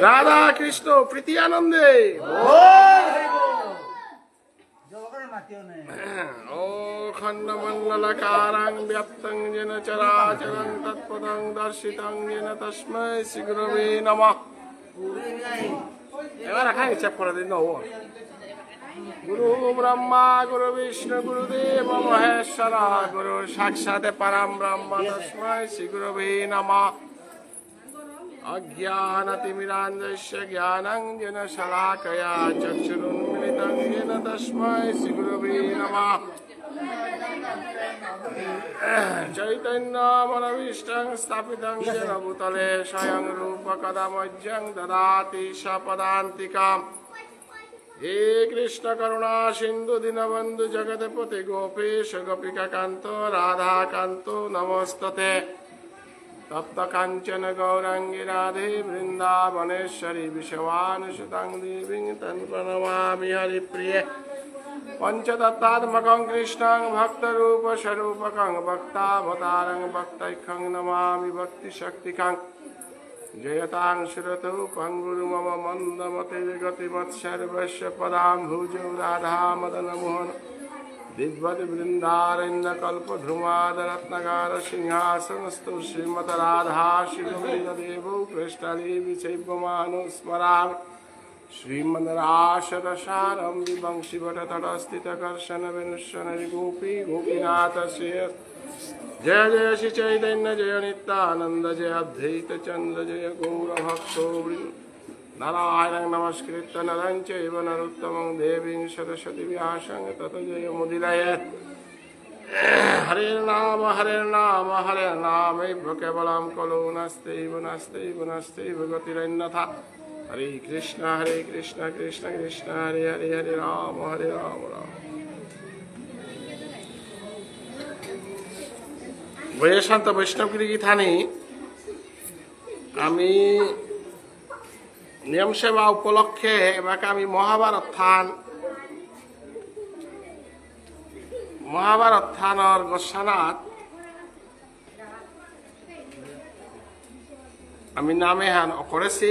রাধা কৃষ্ণ প্রীতি আনন্দে ও খণ্ডমণ্ডলকারং ব্যক্তং যেন চরাচরং তৎপদং দর্শিতং যেন তস্मै শ্রী গুরবে নমঃ। এবার এখানে হিসাব করে দিন। গুরু ব্রহ্মা গুরু বিষ্ণু গুরুদেব মহেশ্বর গুরু সাক্ষাৎ পরম ব্রহ্ম তস্मै শ্রী গুরবে নমঃ। অজ্ঞানতিমিরান্ধস্য জ্ঞানাঞ্জন শলাকয়া চক্ষুरुन्मिलितं येन तस्मै श्री गुरवे नमः। चैतन्यमनोभीष्टं स्थापितं येन भूतले स्वयं रूप कदा मह्यं ददाति सपदान्तिकाम्। हे कृष्ण करुणा सिन्धु दीनबन्धु जगत्पते गोपेश गोपिकान्त राधाकान्त नमस्तते। तप्त कांचन गौरांगी राधे वृंदावनेश्वरी विषवानुसुतां देवीं तं प्रणमामि हरिप्रिये। पंचतत्त्वात्मकं कृष्णं भक्तरूपस्वरूपकं भक्तावतारं भक्तैकं नमामि भक्तिशक्तिकं। जयतां सुरतरूपं गुरु मम मन्दमतिर्गतिमत्सर्वस्य पदाम्भुजौ राधा मदनमोहन दिग्वद् वृन्दारण्य कल्पद्रुमादरत्नगार सिंहासनस्थो श्रीमद् राधा शिवदेवौ कृष्णदेवी चैवमानो स्मरामि। श्रीमन्राशदशारं विवंशिभटतटस्थितकर्षणविनुष्णरि गोपी गोपीनाथस्य जय जय श्री चैतन्य जय नित्यानन्द जय अद्वैत चन्द्र जय गौरभक्तवृन्द। नारायणं नमस्कृत्य नरं चैव नरोत्तमं देवीं सरस्वतीं व्यासं ततो जयमुदीरयेत्। हरेर्नाम हरेर्नामैव केवलं खलु नास्त्यैव गतिरन्यथा। हरे कृष्ण कृष्ण कृष्ण हरे हरे हरे राम राम। বৈশান্ত বৈষ্ণবগিরি গীতানি আমি নিয়ম সেবা উপলক্ষে এবার আমি মহাভারত থানৰ গোস্বানাত আমি নামে হান করেছি।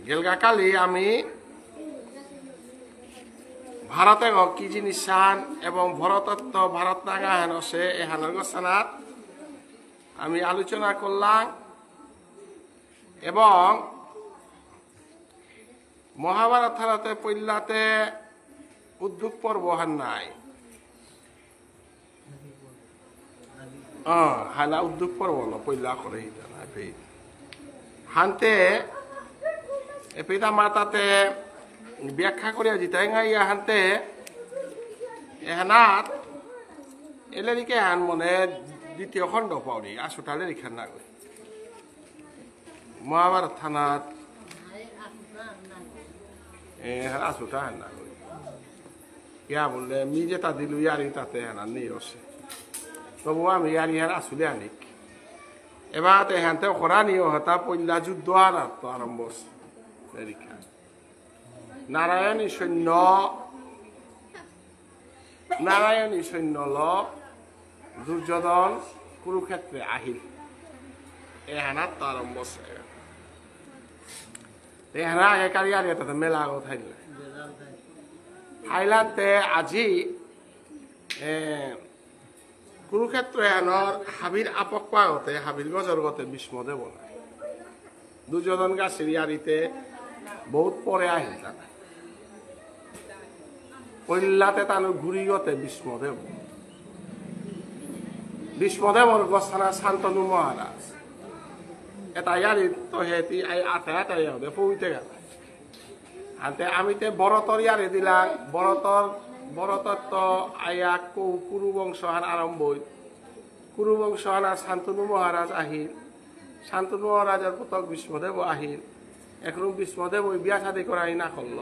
গেলগাকালি আমি ভারতে কি জিনিস হান এবং ভরতত্ত্ব ভারত নাগা হেন আছে এই হানের গোস্বানাত আমি আলোচনা করলাম। এবং মহাভারত থানাতে পইলাতে উদ্যোগ পর্ব হান নাই হানা উদ্যোগ পর্ব না পইলা করে হানতে পিতা মাতাতে ব্যাখ্যা করিয়া জিতাই গাইয়া হানতে এহানাত এলেরিকে হান মনে দ্বিতীয় খণ্ড পাওনি আসুটালে লিখার না গই মহাভারত থানাত আসুটা হান না গই ইয়া বললে মি যেটা দিল ইয়ারি তাতে হানা নিয়ে আসে তবু আমি ইয়ারি হার আসলে আনিক এবার এখানতে খরা নিয়ে হতা পইলা যুদ্ধ আর আরম্ভ নারায়ণী সৈন্য ল দুর্যোধন কুরুক্ষেত্রে আহিল এহানাত তো আরম্ভ এহানা আগেকারি আর এটা মেলা আগত হাইলে হাইলাতে আজি কুরুক্ষেত্র এহানোর হাবির আপক পাগতে হাবির গজর গতে বিষ্মদে বলে দুর্যোধন গা সিরিয়ারিতে বহুত পরে আহিল তারা পইলাতে তানো ঘুরি গতে বিষ্মদেবর গোস্বানা শান্তনু মহারাজ এটা ইয়ারি তো হেতি আটে পৌঁছে গেল আনতে আমিতে বরতর ইয়ারে দিলাম বরতর তো আয়া কুরুবংশ হান আরম্ভ কুরুবংশ হানা শান্তনু মহারাজ আহিল শান্তনু মহারাজের পুতক বিষ্মদেব আহিল এখন বিষ্মদেব ওই বিয়া শাদী করাই না করল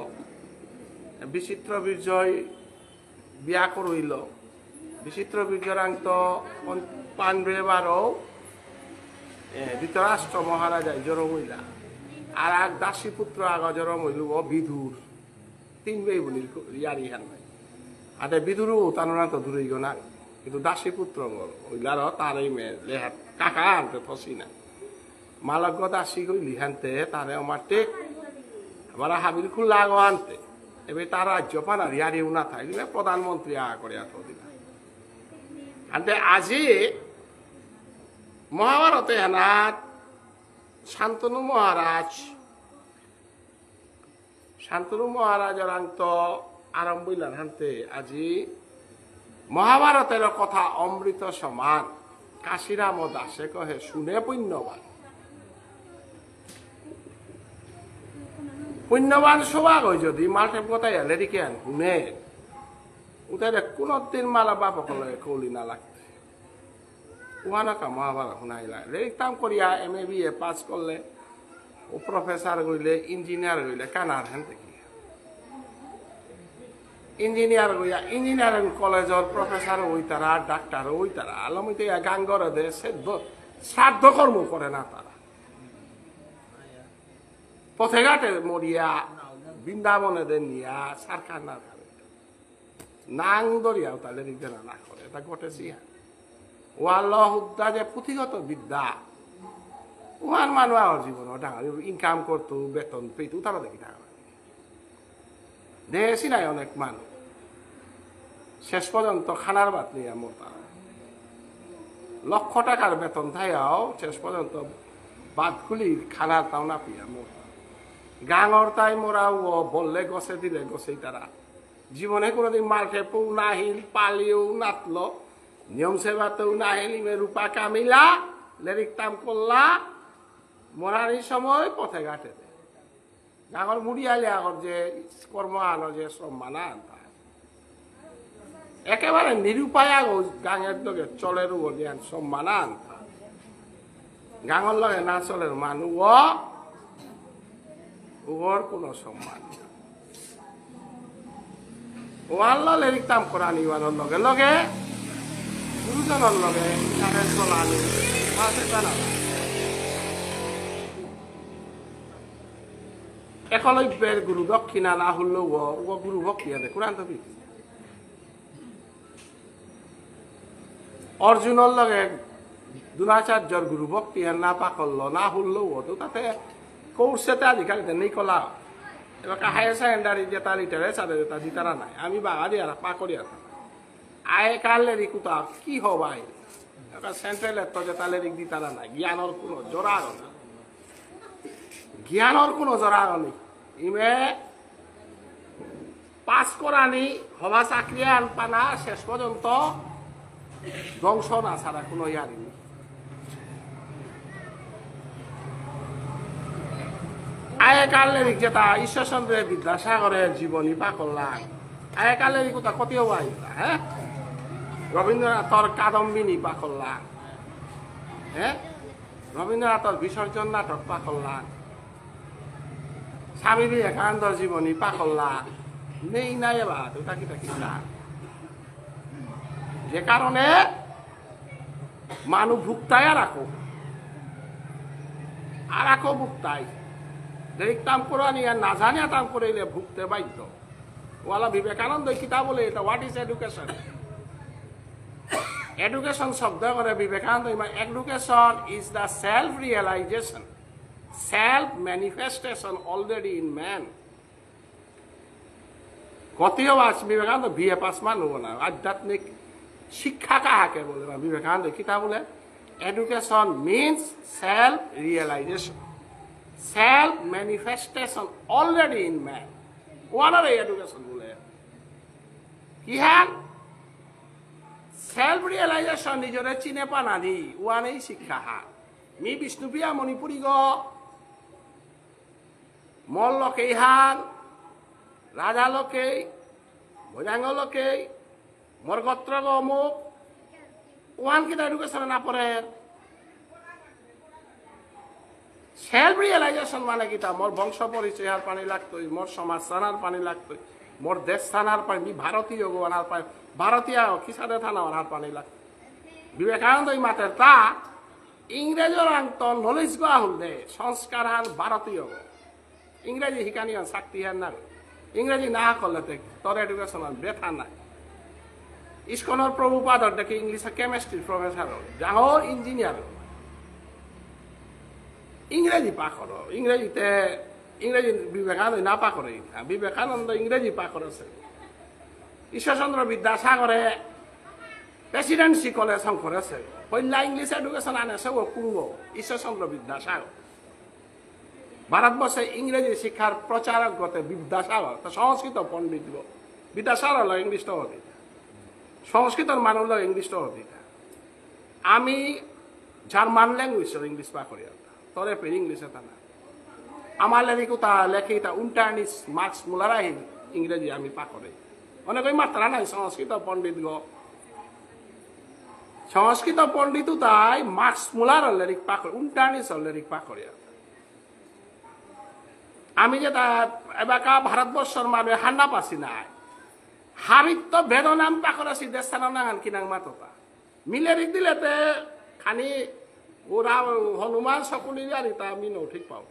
বিচিত্র বীর্যই বিয়া করইল বিচিত্র বীর্যরান্ত পাণ্ডবেবারও ধৃতরাষ্ট্র মহারাজাই জরম হইলা আর এক দাসী পুত্র আগ জরম হইল বিধুর তিন বেই বলি ইয়ারি হান নাই আতে বিধুরও তানোরা তো দূরে গো না কিন্তু দাসী পুত্র বল ওইলার তার এই মেয়ে লেহাত কাকা আনতে ফসি না মালজ্ঞ দাসী কই লিহানতে তারে আমার টেক আবার হাবির খুল্লা আগো আনতে এবার তার রাজ্য পানা রিয়ারিও না থাকলে প্রধানমন্ত্রী আ করে এত দিন আনতে আজি মহাভারতে হেনাত শান্তনু মহারাজের আন্ত আরম্ভ হইলেন হানতে আজি মহাভারতের কথা অমৃত সমান কাশিরাম দাসে কহে শুনে পুণ্যবান সবাগ হয় যদি মাল্টেপ কথাই লেরিকে আন শুনে উঠাই কোনদিন মালা বাপক কৌলি না লাগতে উহানকা মহাভারত শুনাইলা লেরিক তাম করিয়া MA BA পাস করলে ও প্রফেসর গইলে ইঞ্জিনিয়ার গইলে কানার হেন দেখি ইঞ্জিনিয়ার গইয়া ইঞ্জিনিয়ারিং কলেজের প্রফেসর ওই তারা ডাক্তার ওই তারা আলমিতে গাঙ্গরে দে শ্রাদ্ধ কর্ম করে না তারা পথে ঘাটে মরিয়া বৃন্দাবনে দে নিয়া সারকার না নাং দরিয়াও তাহলে রিজনা না করে এটা ঘটেছি ওয়াল্লাহ হুদ্দা যে পুঁথিগত বিদ্যা উহার মানুষ আমার জীবন ডাঙর ইনকাম করতো বেতন পেত তারা দেখি টাকা দেখেছি নাই অনেক মানুষ শেষ পর্যন্ত খানার বাদ নিয়ে মরতাম লক্ষ টাকার বেতন থাইয়াও শেষ পর্যন্ত বাদগুলির খানার তাও না পিয়া মরতাম গাঙর তাই মোরাও বললে গছে দিলে গছেই তারা জীবনে কোনোদিন মার্কে পৌ নাহিল পালিও নাতল নিয়ম সেবাতেও নাহিল ইমে রূপা কামিলা লেরিক তাম করলা মরারির সময় পথে ঘাটে গাঙর মুড়ি আলে আগর যে কর্ম আনো যে সম্মানা আনতা একেবারে নিরুপায় গাঙের লগে চলের উপর দিয়ে সম্মানা আনতা গাঙর লগে না চলের মানুষ ওর কোনো সম্মান ও আল্লাহ লেরিক তাম করা নিবানোর লগে লগে গুরুজনের লগে চলানি জানা একলব্যের গুরু দক্ষিণা না হলেও ও গুরু ভক্তি আছে কোরআন তো অর্জুনের লগে দ্রোণাচার্যর গুরু ভক্তি না পাকল না হলেও তো তাতে কোর্সেতে আজিকালিতে নেই কলা এবার হায়ার সেকেন্ডারি যেটা লিটারেচারে যেটা দিতারা নাই আমি বাঙালি আর পা করি আর আয় কালেরি কুতা কি হবাই সেন্ট্রাল তো যেটা লেরিক দিতারা নাই জ্ঞানের কোনো জোড়া না জ্ঞানের কোনো জোড়া নেই ইমে পাস করানি হবা চাকরি আন পানা শেষ পর্যন্ত ধ্বংস না ছাড়া কোনো ইয়ারি নেই আয়কালের যেটা ঈশ্বরচন্দ্রের বিদ্যাসাগরের জীবনী পাকল্লাম আয়কালের কোথা কতিও আইতা হ্যাঁ রবীন্দ্রনাথর কাদম্বিনী পাকল্লাম হ্যাঁ রবীন্দ্রনাথর বিসর্জন নাটক পাকল্লাম স্বামী বিবেকানন্দর জীবনী পাকল্লাম নেই নাই এবার ওটা কিটা কিনা যে কারণে মানুষ ভুক্তায় আর আকো ভুক্তায় দেরিক তাম করানি আর না জানিয়া তাম করে ভুগতে বাধ্য ওয়ালা বিবেকানন্দ কিতাব বলে এটা হোয়াট ইজ এডুকেশন এডুকেশন শব্দ করে Vivekananda education is the self realisation self manifestation already in man কতিও বিবেকানন্দ BA পাস মানুষ না আধ্যাত্মিক শিক্ষা কাহাকে বলে বিবেকানন্দ কিতাব বলে education means self realisation self manifestation already in man what are education bole ki han self realization nijore chine panani one ei shikha ha mi Vishnupriya Manipuri go mollo ke han raja loke bojang loke morgotra go mo one ki education na pore self realisation মানে কিতা মোর বংশ পরিচয় আর পানি লাগতোই মোর সমাজ সানার পানি লাগতোই মোর দেশ সানার পানি ভারতীয় গোয়ানার পানি ভারতীয় কিসাদে থানার আর পানি লাগতো বিবেকানন্দ মাতের তা ইংরেজর আন্ত নলেজ গোয়া হল দে সংস্কার হান ভারতীয় ইংরেজি শিকানি চাকরি হান না ইংরেজি না করলে তোর এডুকেশন বেথা নাই ইস্কনৰ প্ৰভুপাদৰ দেখি ইংলিছৰ কেমেষ্ট্ৰি প্ৰফেচাৰ ডাঙৰ ইঞ্জিনিয়াৰ ইংৰাজী পাখৰ ইংৰাজীতে ইংৰাজী বিবেকানন্দ নাপাখৰে বিবেকানন্দ ইংৰাজী পাখৰ আছে ঈশ্বৰচন্দ্ৰ বিদ্যাসাগৰে প্ৰেচিডেন্সি কলেজ শংকৰ আছে পহিলা ইংলিছ এডুকেশ্যন আনেছে কুংগ ঈশ্বৰচন্দ্ৰ বিদ্যাসাগৰ ভারতবর্ষে ইংরেজি শিক্ষার প্রচারক গতে বিদ্যাসাগর সংস্কৃত পণ্ডিত বিদ্যাসাগর হল ইংলিশটা অতীত সংস্কৃতর মানুষ হল ইংলিশটা অতীত আমি জার্মান ল্যাঙ্গুয়েজ ইংলিশ পা করি তরে পের ইংলিশ এটা না আমার লেখিকতা লেখিতা উন্টার্নিস মার্কস মুলারাই ইংরেজি আমি পা করে অনেকই মাত্রা নাই সংস্কৃত পণ্ডিত সংস্কৃত পণ্ডিত তাই মার্কস মুলার লেরিক পা করে উন্টার্নিস লেরিক পা করে আমি যেটা এবাকা ভারতবর্ষের মানুষ হান্না পাচ্ছি না হারিত্য বেদনাম পাকরাছি দেশানো নাগান কিনাং মাততা মিলেরিক দিলেতে খানি ওরা হনুমান সকলেরই আর এটা আমি নৌ ঠিক পাও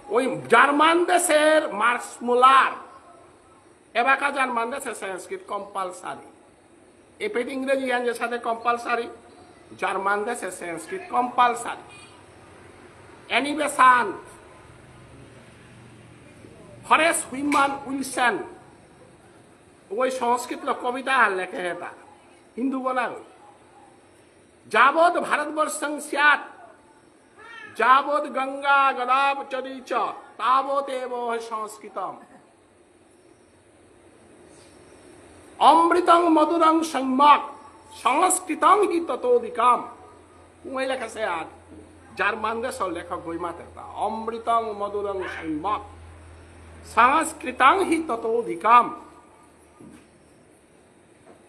ওই জার্মান দেশের মার্কস মুলার এবাকা জার্মান দেশের সংস্কৃত কম্পালসারি এপেট ইংরেজি আনজের সাথে কম্পালসারি জার্মান দেশের সংস্কৃত কম্পালসারি অ্যানিবেশন হরেশ হুইমান উইলসন ওই সংস্কৃত কবিতা লেখে এটা হিন্দু বনা যাবৎ ভারতবর্ষং স্যাৎ যাবৎ গঙ্গা গোদাবরী চ তাবৎ এব সংস্কৃতম অমৃতং মধুরং সম্যক সংস্কৃতং হি ততোধিকম ওই লেখাছে আর জার্মান দেশের লেখক গইমাতে অমৃতং মধুরং সম্যক সংস্কৃতং হি ততোধিকম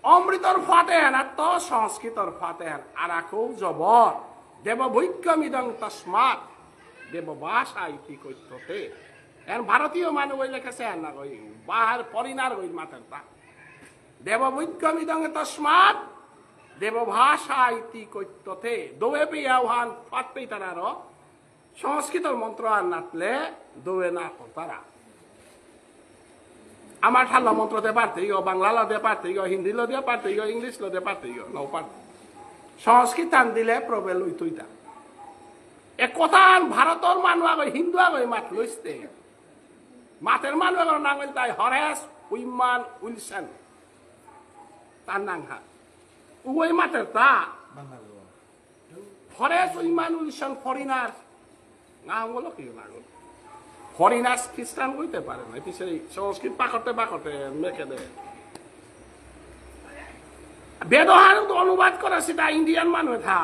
অমৃতর ফাতেন আর তো সংস্কৃতর ফাতেন আর আকৌ জবর দেবভৈক্যমিদং তস্মাৎ দেবভাষা ইতি কৈত্যতে এন ভারতীয় মানুষ ওই লেখেছে না কই বাহার ফরিনার কই মাতেন তা দেবভৈক্যমিদং তস্মাৎ দেবভাষা ইতি কৈত্যতে দোয়ে পেয়ে আহ্বান ফাট পেয়ে তারার সংস্কৃতর মন্ত্র আর নাতলে দোয়ে না তারা আমার ঠাল্লা মন্ত্র দে পারতে বাংলা লদে পারতে হিন্দি লদে পারতে ইংলিশ লদে পারতে নৌ পারতে সংস্কৃত টান দিলে প্রবে লই তুইতা এ কথা ভারতের মানুষ আগে হিন্দু আগে মাত লইতে মাতের মানুষ আগে নাঙ্গল তাই হরেশ উইমান উইলসন তার নাংহা ওই মাতের তা হরেশ উইমান উইলসন ফরিনার নাঙ্গল কি নাঙ্গল ফরিনার্স খ্রিস্টান কইতে পারে না এটি সেই সংস্কৃত পাকতে পাকতে মেখে দেয় বেদহান অনুবাদ করে সেটা ইন্ডিয়ান মানুষ থা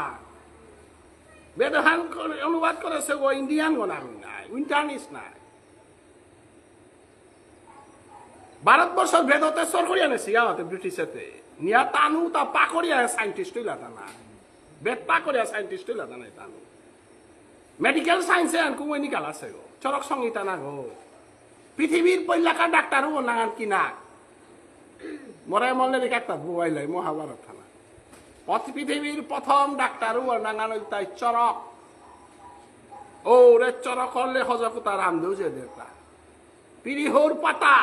বেদহান অনুবাদ করেছে ও ইন্ডিয়ান গোনামি নাই ইন্টারনিস নাই ভারতবর্ষের বেদতে সর করিয়া নেছি গাওয়াতে ব্রিটিশেতে নিয়া তানু তা পাকড়িয়া সাইন্টিস্ট হইলা তা না বেদ পাকড়িয়া সাইন্টিস্ট হইলা তা নাই তানু মেডিকেল সায়েন্সে আনকু ওই নিকাল আছে গো চরক সংহিতা না গো পৃথিবীর পৈলাকা ডাক্তারও নাগান কিনা মরে মরলে একটা মোবাইল মহাভারত থানা পৃথিবীর প্রথম ডাক্তারও নাগান তাই চরক ও রে চরক করলে হজকতা রামদেও যে দেবতা পিরিহর পাতা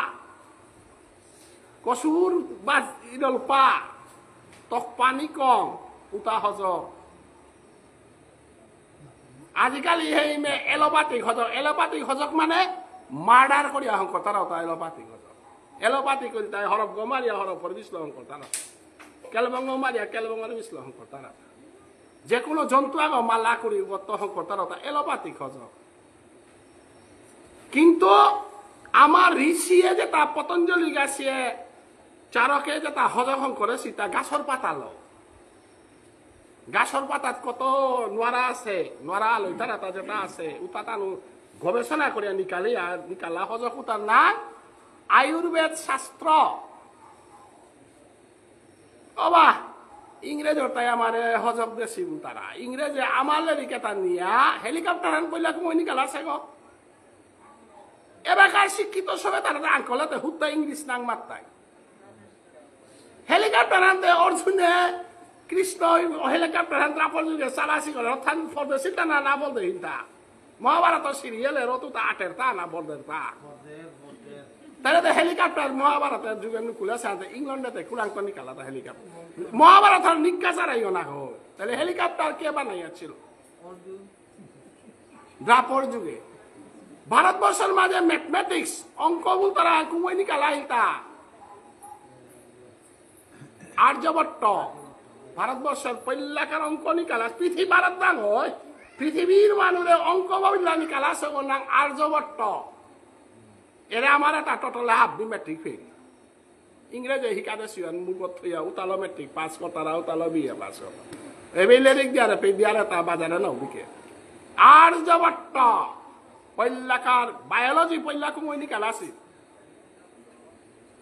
কসুর বা ইডল পা তক পানি কম উতা হজক আজিকালি সেই এলোপাথিক হজক মানে মার্ডার করি অহংকর তারাও তা এলোপাথিক করি তাই হরফ গমারিয়া হরফ বিশ্লেষণ তারা কেলবঙ্গ মারিয়া কেলবঙ্গের বিশ্লেষণ তারা যে কোনো জন্তু আগ মালা করি অহংকর তারাও তা এলোপাথিক হজক কিন্তু আমার ঋষিয়ে যেটা পতঞ্জলি গাছিয়ে চারকে যেটা হজক করে সেটা গাছর পাতা লো গাছর পাতাত কত নোয়ারা আছে নোয়ারা লইতারা তা যেটা আছে উতাতানু গবেষণা করে নিকালা হজক উতার না আয়ুর্বেদ শাস্ত্র অবা ইংরেজর তাই আমার হজক দেশি তারা ইংরেজে আমার লেরিকেটা নিয়া হেলিকপ্টার আন পইলা কমই নিকাল আছে গো এবারকার শিক্ষিত সবে তারা আঙ্কলাতে হুদ্দা ইংলিশ নাং মাত্তাই হেলিকপ্টার আনতে অর্জুনে কৃষ্ণ হেলিকপ্টার আনতে আপর্জুনে চালাসি করে অর্থাৎ ফর্দে চিন্তা না বলতে হিন্তা মহাভারত সিরিয়ালের অত তা আটের তা না বর্দের তা তাহলে হেলিকপ্টার মহাভারতের যুগে নুকুলে আছে ইংল্যান্ডে কুলাঙ্কনি কালাতা হেলিকপ্টার মহাভারতের নিজ্ঞা ছাড়াইও না হোক তাহলে হেলিকপ্টার কে বানাইয়াছিল দ্রাপর যুগে ভারতবর্ষের মাঝে ম্যাথমেটিক্স অঙ্ক তারা কুমৈনি কালাইতা আর্যভট্ট ভারতবর্ষের পল্লাকার অঙ্ক নিকালা পৃথিবী ভারত নাম হয় পৃথিবীর মানুষের অঙ্ক বাবিলা নিকালাছে নাম আর্যভট্ট এরা আমার একটা টোটালে হাফি মেট্রিক ফেল ইংরেজি শিকাতে সিয়ান মুখত থইয়া উতালো মেট্রিক পাস কতারা উতালো বিয়ে পাস করা এবার লেরিক দিয়ারে পে দিয়ারে তা বাজারে নাও বিকে আর্যভট্ট পল্লাকার বায়োলজি পল্লা কুমৈনি কালাছি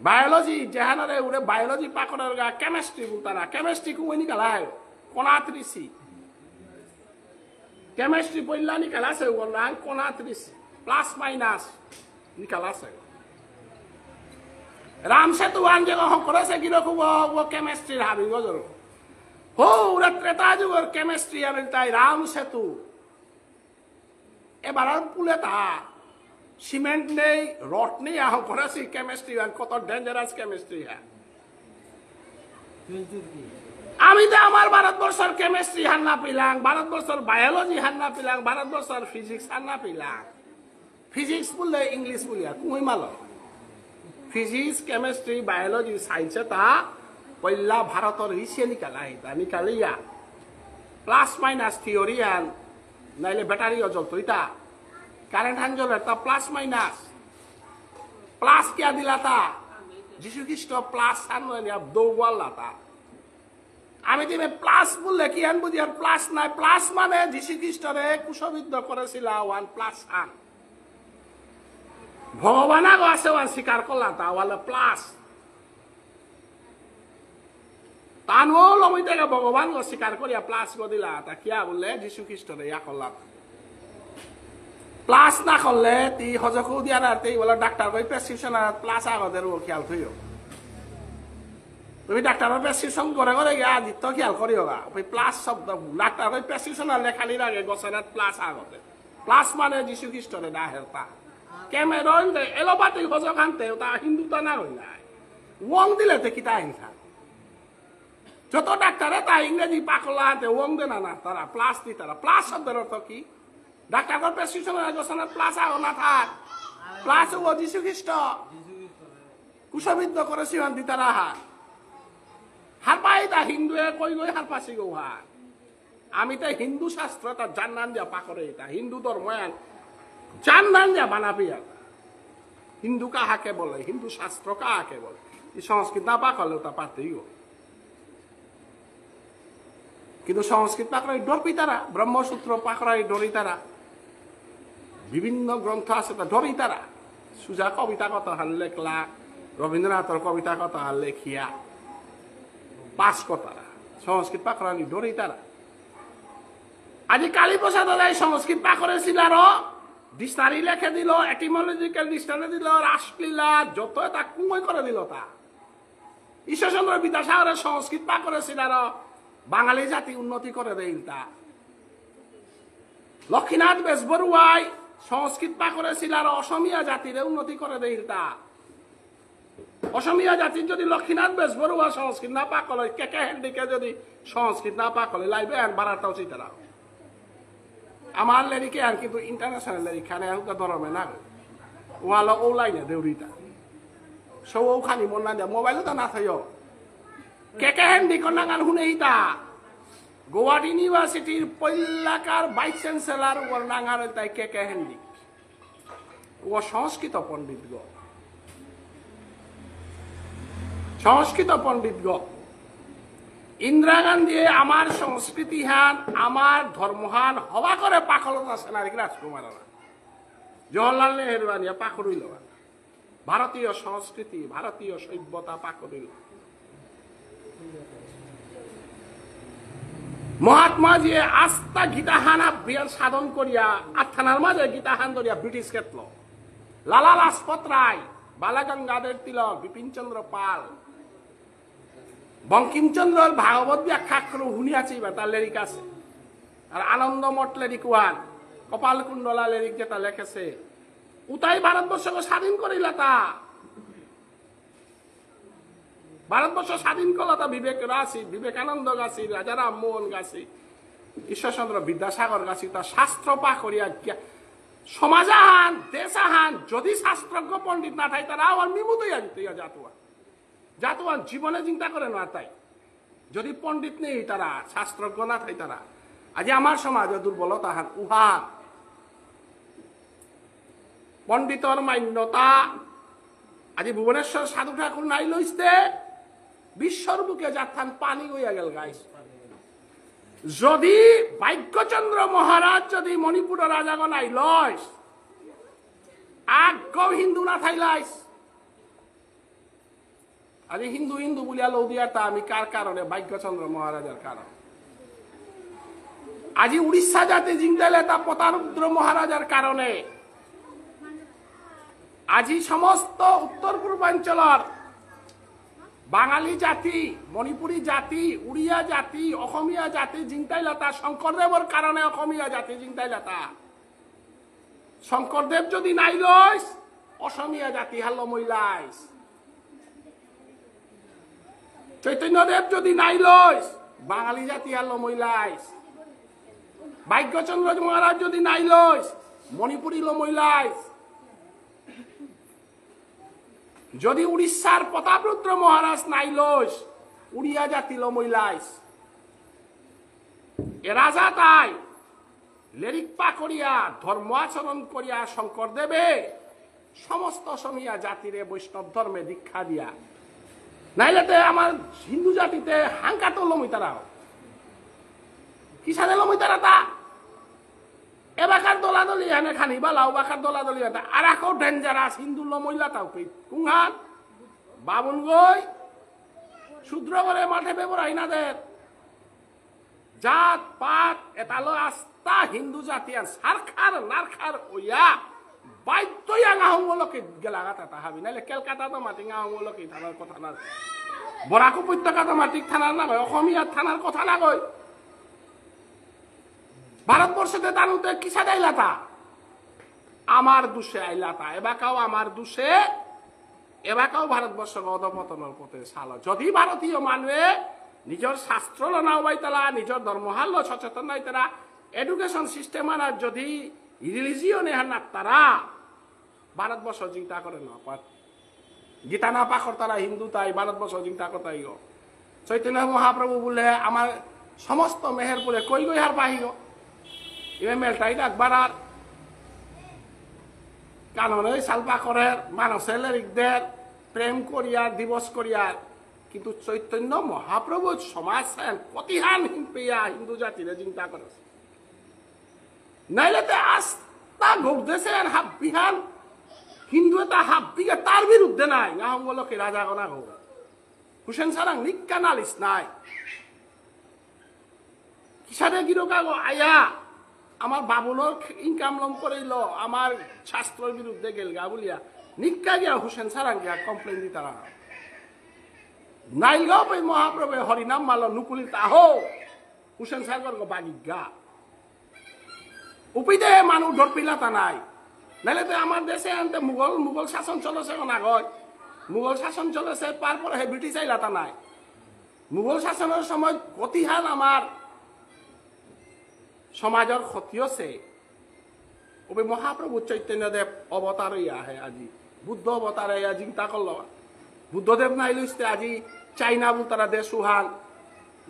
বায়োলজি যেহানারে উড়ে বায়োলজি পাকড়ের গা কেমিস্ট্রি বুতারা কেমিস্ট্রি কুমৈনি কালায় কোনাত্রিসি কেমিস্ট্রি পল্লা নিকালাছে ওনাং কোনাত্রিসি প্লাস মাইনাস নিকালাছে রাম সেতু আন যে করেছে কিরকম ও কেমিস্ট্রির হাবি গজর হো ওরা ত্রেতা যুগের কেমিস্ট্রি আমি তাই রাম সেতু এবার পুলে তা সিমেন্ট নেই রড নেই আহ করেছি কেমিস্ট্রি কত ডেঞ্জারাস কেমিস্ট্রি হ্যাঁ আমি তো আমার ভারতবর্ষের কেমিস্ট্রি হান না পিলাম ভারতবর্ষের বায়োলজি হান না পিলাম ভারতবর্ষের ফিজিক্স হান না পিলাম ফিজিক্স বললে ইংলিশ বলিয়া কুই মাল ফিজিক্স কেমিস্ট্রি বায়োলজি সাইন্সে তা পয়লা ভারতের হিসে নিকালাই তা নিকালিয়া প্লাস মাইনাস থিওরি আন নাইলে ব্যাটারি জ্বলতো এটা কারেন্ট হান জ্বলে তা প্লাস মাইনাস প্লাস কিয়া দিলা তা যিশু খ্রিস্ট প্লাস হান দৌড়াল্লা তা আমি দিবে প্লাস বললে কি আন বুঝি আর প্লাস নাই প্লাস মানে যিশু খ্রিস্টরে কুশবিদ্ধ করেছিল ওয়ান প্লাস আন ভগবান আগো আছে ওয়ান স্বীকার করলা তা ওয়ালে প্লাস তানও লমি থেকে ভগবান গো স্বীকার করিয়া প্লাস গো দিলা তা কিয়া বললে যিশু খ্রিস্টরে ইয়া করলা প্লাস না করলে তি হজকু দিয়া না তেই বলে ডাক্তার কই প্রেসক্রিপশন আর প্লাস আগদের ও খেয়াল থইও তুমি ডাক্তারের প্রেসক্রিপশন করে করে গিয়া দিত খেয়াল করিও গা ওই প্লাস শব্দ ডাক্তার কই প্রেসক্রিপশন আর লেখালির আগে গছনাত প্লাস আগতে প্লাস মানে যিশু খ্রিস্টরে না হেরতা ক্যামেরন দে এলোপাতি হজক আনতে তা হিন্দু তা না হই নাই ওং দিলে তে কিতা হিংসা যত ডাক্তারে তা ইংরেজি পাকলা আনতে ওং দে না তারা প্লাস দি তারা প্লাস শব্দের অর্থ কি ডাক্তার প্রেসক্রিপশন গছনাত প্লাস আগ না থাক প্লাস ও যিশু খ্রিস্ট কুশবিদ্ধ করে সিমান দি তারা হারপাই তা হিন্দুয়ে কই গই হারপাসি গো হা আমি তো হিন্দু শাস্ত্র তা জান্নান দিয়া পাকরে তা হিন্দু ধর্ময়ান জান্নান দিয়া বানাবিয়া হিন্দু কাহাকে বলে হিন্দু শাস্ত্র কাহাকে বলে এই সংস্কৃত না পাকলে তা পারতেই গো কিন্তু সংস্কৃত পাকড়াই ডরবি তারা ব্রহ্মসূত্র পাকড়াই ডরি তারা বিভিন্ন গ্রন্থ আছে তা ডরি তারা সুজা কবিতা কথা হাল লেখলা রবীন্দ্রনাথের কবিতা কথা হাল লেখিয়া পাস কতারা সংস্কৃত পাকড়ানি ডরি তারা আজি কালীপ্রসাদ রায় সংস্কৃত পাকড়ে ছিল আর ডিকশনারি লেখে দিল এটিমোলজিক্যাল ডিকশনারি দিল রাসলীলা যত তা কুময় করে দিল তা ঈশ্বরচন্দ্র বিদ্যাসাগরের সংস্কৃত পাকড়ে ছিল আর বাঙালি জাতি উন্নতি করে দেয় তা লক্ষ্মীনাথ বেজবরুয়াই সংস্কৃত পাকড়ে ছিল আর অসমীয়া জাতির উন্নতি করে দেয় তা অসমীয়া জাতির যদি লক্ষ্মীনাথ বেজবরুয়া সংস্কৃত না পাকলে কেকে হেন্ডিকে যদি সংস্কৃত না পাকলে লাইবে আর বাড়াটা উচিত তারা আমার লেরিকে আর কিন্তু ইন্টারন্যাশনাল লেরিক খানে ধরমে না ওয়ালো ও লাইনে দেউরিটা সৌ ও খানি মন না দেয় মোবাইলও তো না থাইও কেকে হেন্ডি কন্যাগান শুনে ইতা গোয়াহাটি ইউনিভার্সিটির পল্লাকার ভাইস চ্যান্সেলার ওর নাঙার তাই কেকে হেন্ডি ও সংস্কৃত পণ্ডিত গ সংস্কৃত পণ্ডিত গ ইন্দিরা গান্ধী আমার সংস্কৃতি হান আমার ধর্মহান হওয়া করে পাখলত আছে না রাজকুমার জওয়াহরলাল নেহরু আনিয়া পাখরিল ভারতীয় সংস্কৃতি ভারতীয় সভ্যতা পাখরিল মহাত্মা জি আস্থা গীতাহান সাধন করিয়া আত্মানার মাঝে গীতাহান ধরিয়া ব্রিটিশ ক্ষেত্র লালা লাজপত রায় বালগঙ্গাধর তিলক বিপিন চন্দ্র পাল বঙ্কিমচন্দ্রের ভাগবত ব্যাখ্যা করে শুনিয়াছি তার লেরিক আছে আর আনন্দ মঠ লেরিক ওয়ান কপাল কুণ্ডলা লেরিক যেটা লেখেছে উতাই ভারতবর্ষকে স্বাধীন করিলা তা ভারতবর্ষ স্বাধীন করলো বিবেক রাশি, বিবেকানন্দ গাছি, রাজা রামমোহন গাছি, ঈশ্বরচন্দ্র বিদ্যাসাগর গাছি, তার শাস্ত্র পা করিয়া সমাজাহান দেশাহান যদি শাস্ত্রজ্ঞ পণ্ডিত না থাই তারা আমার মিমুত জাতুয়ান জীবনে চিন্তা করে না তাই যদি পণ্ডিত নেই তারা শাস্ত্রজ্ঞ না থাই তারা আজি আমার সমাজে দুর্বলতা হান উহান পণ্ডিতর মান্যতা। আজি ভুবনেশ্বর সাধু ঠাকুর নাই লইছে বিশ্বর বুকে যাত্রান পানি হইয়া গেল গাইস। যদি ভাগ্যচন্দ্র মহারাজ যদি মণিপুরের রাজাগণ আই লইস আগেও হিন্দু না থাইলাইস। আজি হিন্দু হিন্দু বলিয়া লৌ দিয়া তা আমি কার কারণে ভাগ্যচন্দ্র মহারাজের কারণ। আজি উড়িষ্যা জাতি জিংদালে তা প্রতারুদ্র মহারাজার কারণে। আজি সমস্ত উত্তর পূর্বাঞ্চলের বাঙালি জাতি, মণিপুরী জাতি, উড়িয়া জাতি, অসমীয়া জাতি জিংতাইলাতা শঙ্করদেবর কারণে অসমীয়া জাতি জিংতাইলাতা। শঙ্করদেব যদি নাই লইস অসমীয়া জাতি হাল্লো মইলাইস। চৈতন্যদেব যদি নাই লইস বাঙালি জাতি হাল্লো মইলাইস। ভাগ্যচন্দ্র মহারাজ যদি নাই লইস মণিপুরী লো মইলাইস। যদি উড়িষ্যার প্রতাপরুদ্র মহারাজ নাই লইস উড়িয়া জাতি লো মইলাইস। এ রাজা তাই লেরিকপা করিয়া ধর্ম আচরণ করিয়া শঙ্করদেবে সমস্ত অসমীয়া জাতিরে বৈষ্ণব ধর্মে দীক্ষা দিয়া নাইলেতে আমার হিন্দু জাতিতে হাঙ্কাত লমই তারা কি সাথে লমই তারা তা এবাকার দলাদলি এনে খানি বালাও বাকার দলাদলি আর এখন ডেঞ্জারাস হিন্দু লমইলা তাও কুংহান বাবুন গই শূদ্র করে মাঠে বেবরাই না দের জাত পাত এতালো আস্তা হিন্দু জাতি আর সারখার নারখার ওয়া বাধ্যই আঙাহঙ্গলকে গেলাগাতা তাহাবি নাইলে কেলকাতা তো মাটি আঙাহঙ্গলকে থানার কথা না বরাক উপত্যকা তো মাটিক থানার না কয় অসমীয়া থানার কথা না কয়। ভারতবর্ষতে তানুতে কিসা আইলাতা আমার দুষে আইলাতা এবাকাও আমার দুষে এবাকাও ভারতবর্ষ অধপতনের পথে সাল। যদি ভারতীয় মানুষে নিজের শাস্ত্র নাও বাইতালা নিজের ধর্মহাল সচেতন নাই তারা এডুকেশন সিস্টেম আর যদি রিলিজিয়ন এহার না তারা ভারতবর্ষ চিন্তা করে না গীতা না পাখর তারা হিন্দু তাই ভারতবর্ষ চিন্তা করতাই। চৈতন্য মহাপ্রভু বলে আমার সমস্ত মেহের বলে কই গই হার পাহিগ এবার মেলটাই ডাকবার আর কাননে সালপা করে মানুষের লিখদের প্রেম করিয়ার দিবস করিয়ার কিন্তু চৈতন্য মহাপ্রভু সমাজ কতিহান পেয়া হিন্দু জাতিরে চিন্তা করে নাইলেতে আস্তা ঘুরতেছে হাব বিহান হিন্দু এটা হাব বিঘা তার বিরুদ্ধে নাই আহঙ্গলকে রাজা গনা গো হুসেন সারাং নিকা নালিস নাই কিসারে গিরোকা গো আয়া আমার বাবুলোর ইনকাম লম করেইল আমার শাস্ত্রের বিরুদ্ধে গেল গা বলিয়া নিকা গিয়া হুসেন সারাং গিয়া কমপ্লেন দিতারা নাইল গো ওই মহাপ্রভু হরিনাম মাল নুকুলিল তাহো হুসেন সাগর গো বাগিগা উপিদে মানুষ ধরপিলাতা নাই নাইলে তো আমার দেশে আনতে মুঘল শাসন চলেছে না গয় মুঘল শাসন চলেছে তারপরে হে ব্রিটিশ আইলাতা নাই। মুঘল শাসনের সময় কতিহান আমার সমাজের ক্ষতি হচ্ছে ওই মহাপ্রভু চৈতন্যদেব অবতার আহে আজি বুদ্ধ অবতার চিন্তা করল বুদ্ধদেব নাই লইছে আজি চাইনা বল তারা দেশ উহান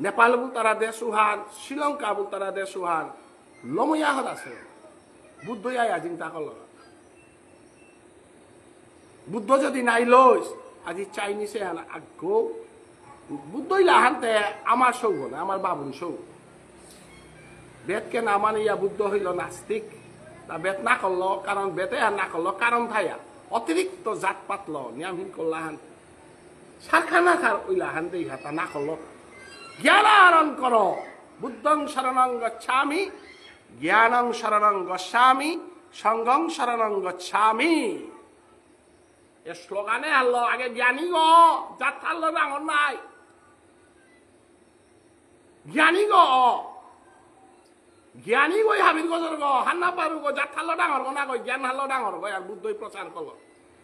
নেপাল বল তারা দেশ উহান শ্রীলঙ্কা বল তারা দেশ উহান লমইয়া হল আছে বুদ্ধ চিন্তা করল বুদ্ধ যদি নাই লইস আজি চাইনিসে আগ বুদ্ধই লাহানতে আমার সৌ হল আমার বাবুন সৌ বেদকে না মানে ইয়া বুদ্ধ হইল নাস্তিক তা বেদ না করলো কারণ বেদে আর না করলো কারণ থাইয়া অতিরিক্ত জাত পাতল নিয়ামহীন করলাহান সারখানা খার ওইলাহান দেই হাতা না করলো জ্ঞান আহরণ করো বুদ্ধং শরণং গচ্ছামি জ্ঞানং শরণং গচ্ছামি সঙ্গং শরণং গচ্ছামি এ স্লোগানে আল্লাহ আগে জ্ঞানী গো জাত থাকলো ডাঙর নাই জ্ঞানী গো জ্ঞানী গই হাবির গজর গো হান্না পারু গো জাত থাকলো ডাঙর গো না গো জ্ঞান হারলো ডাঙর গো আর বুদ্ধই প্রচার করলো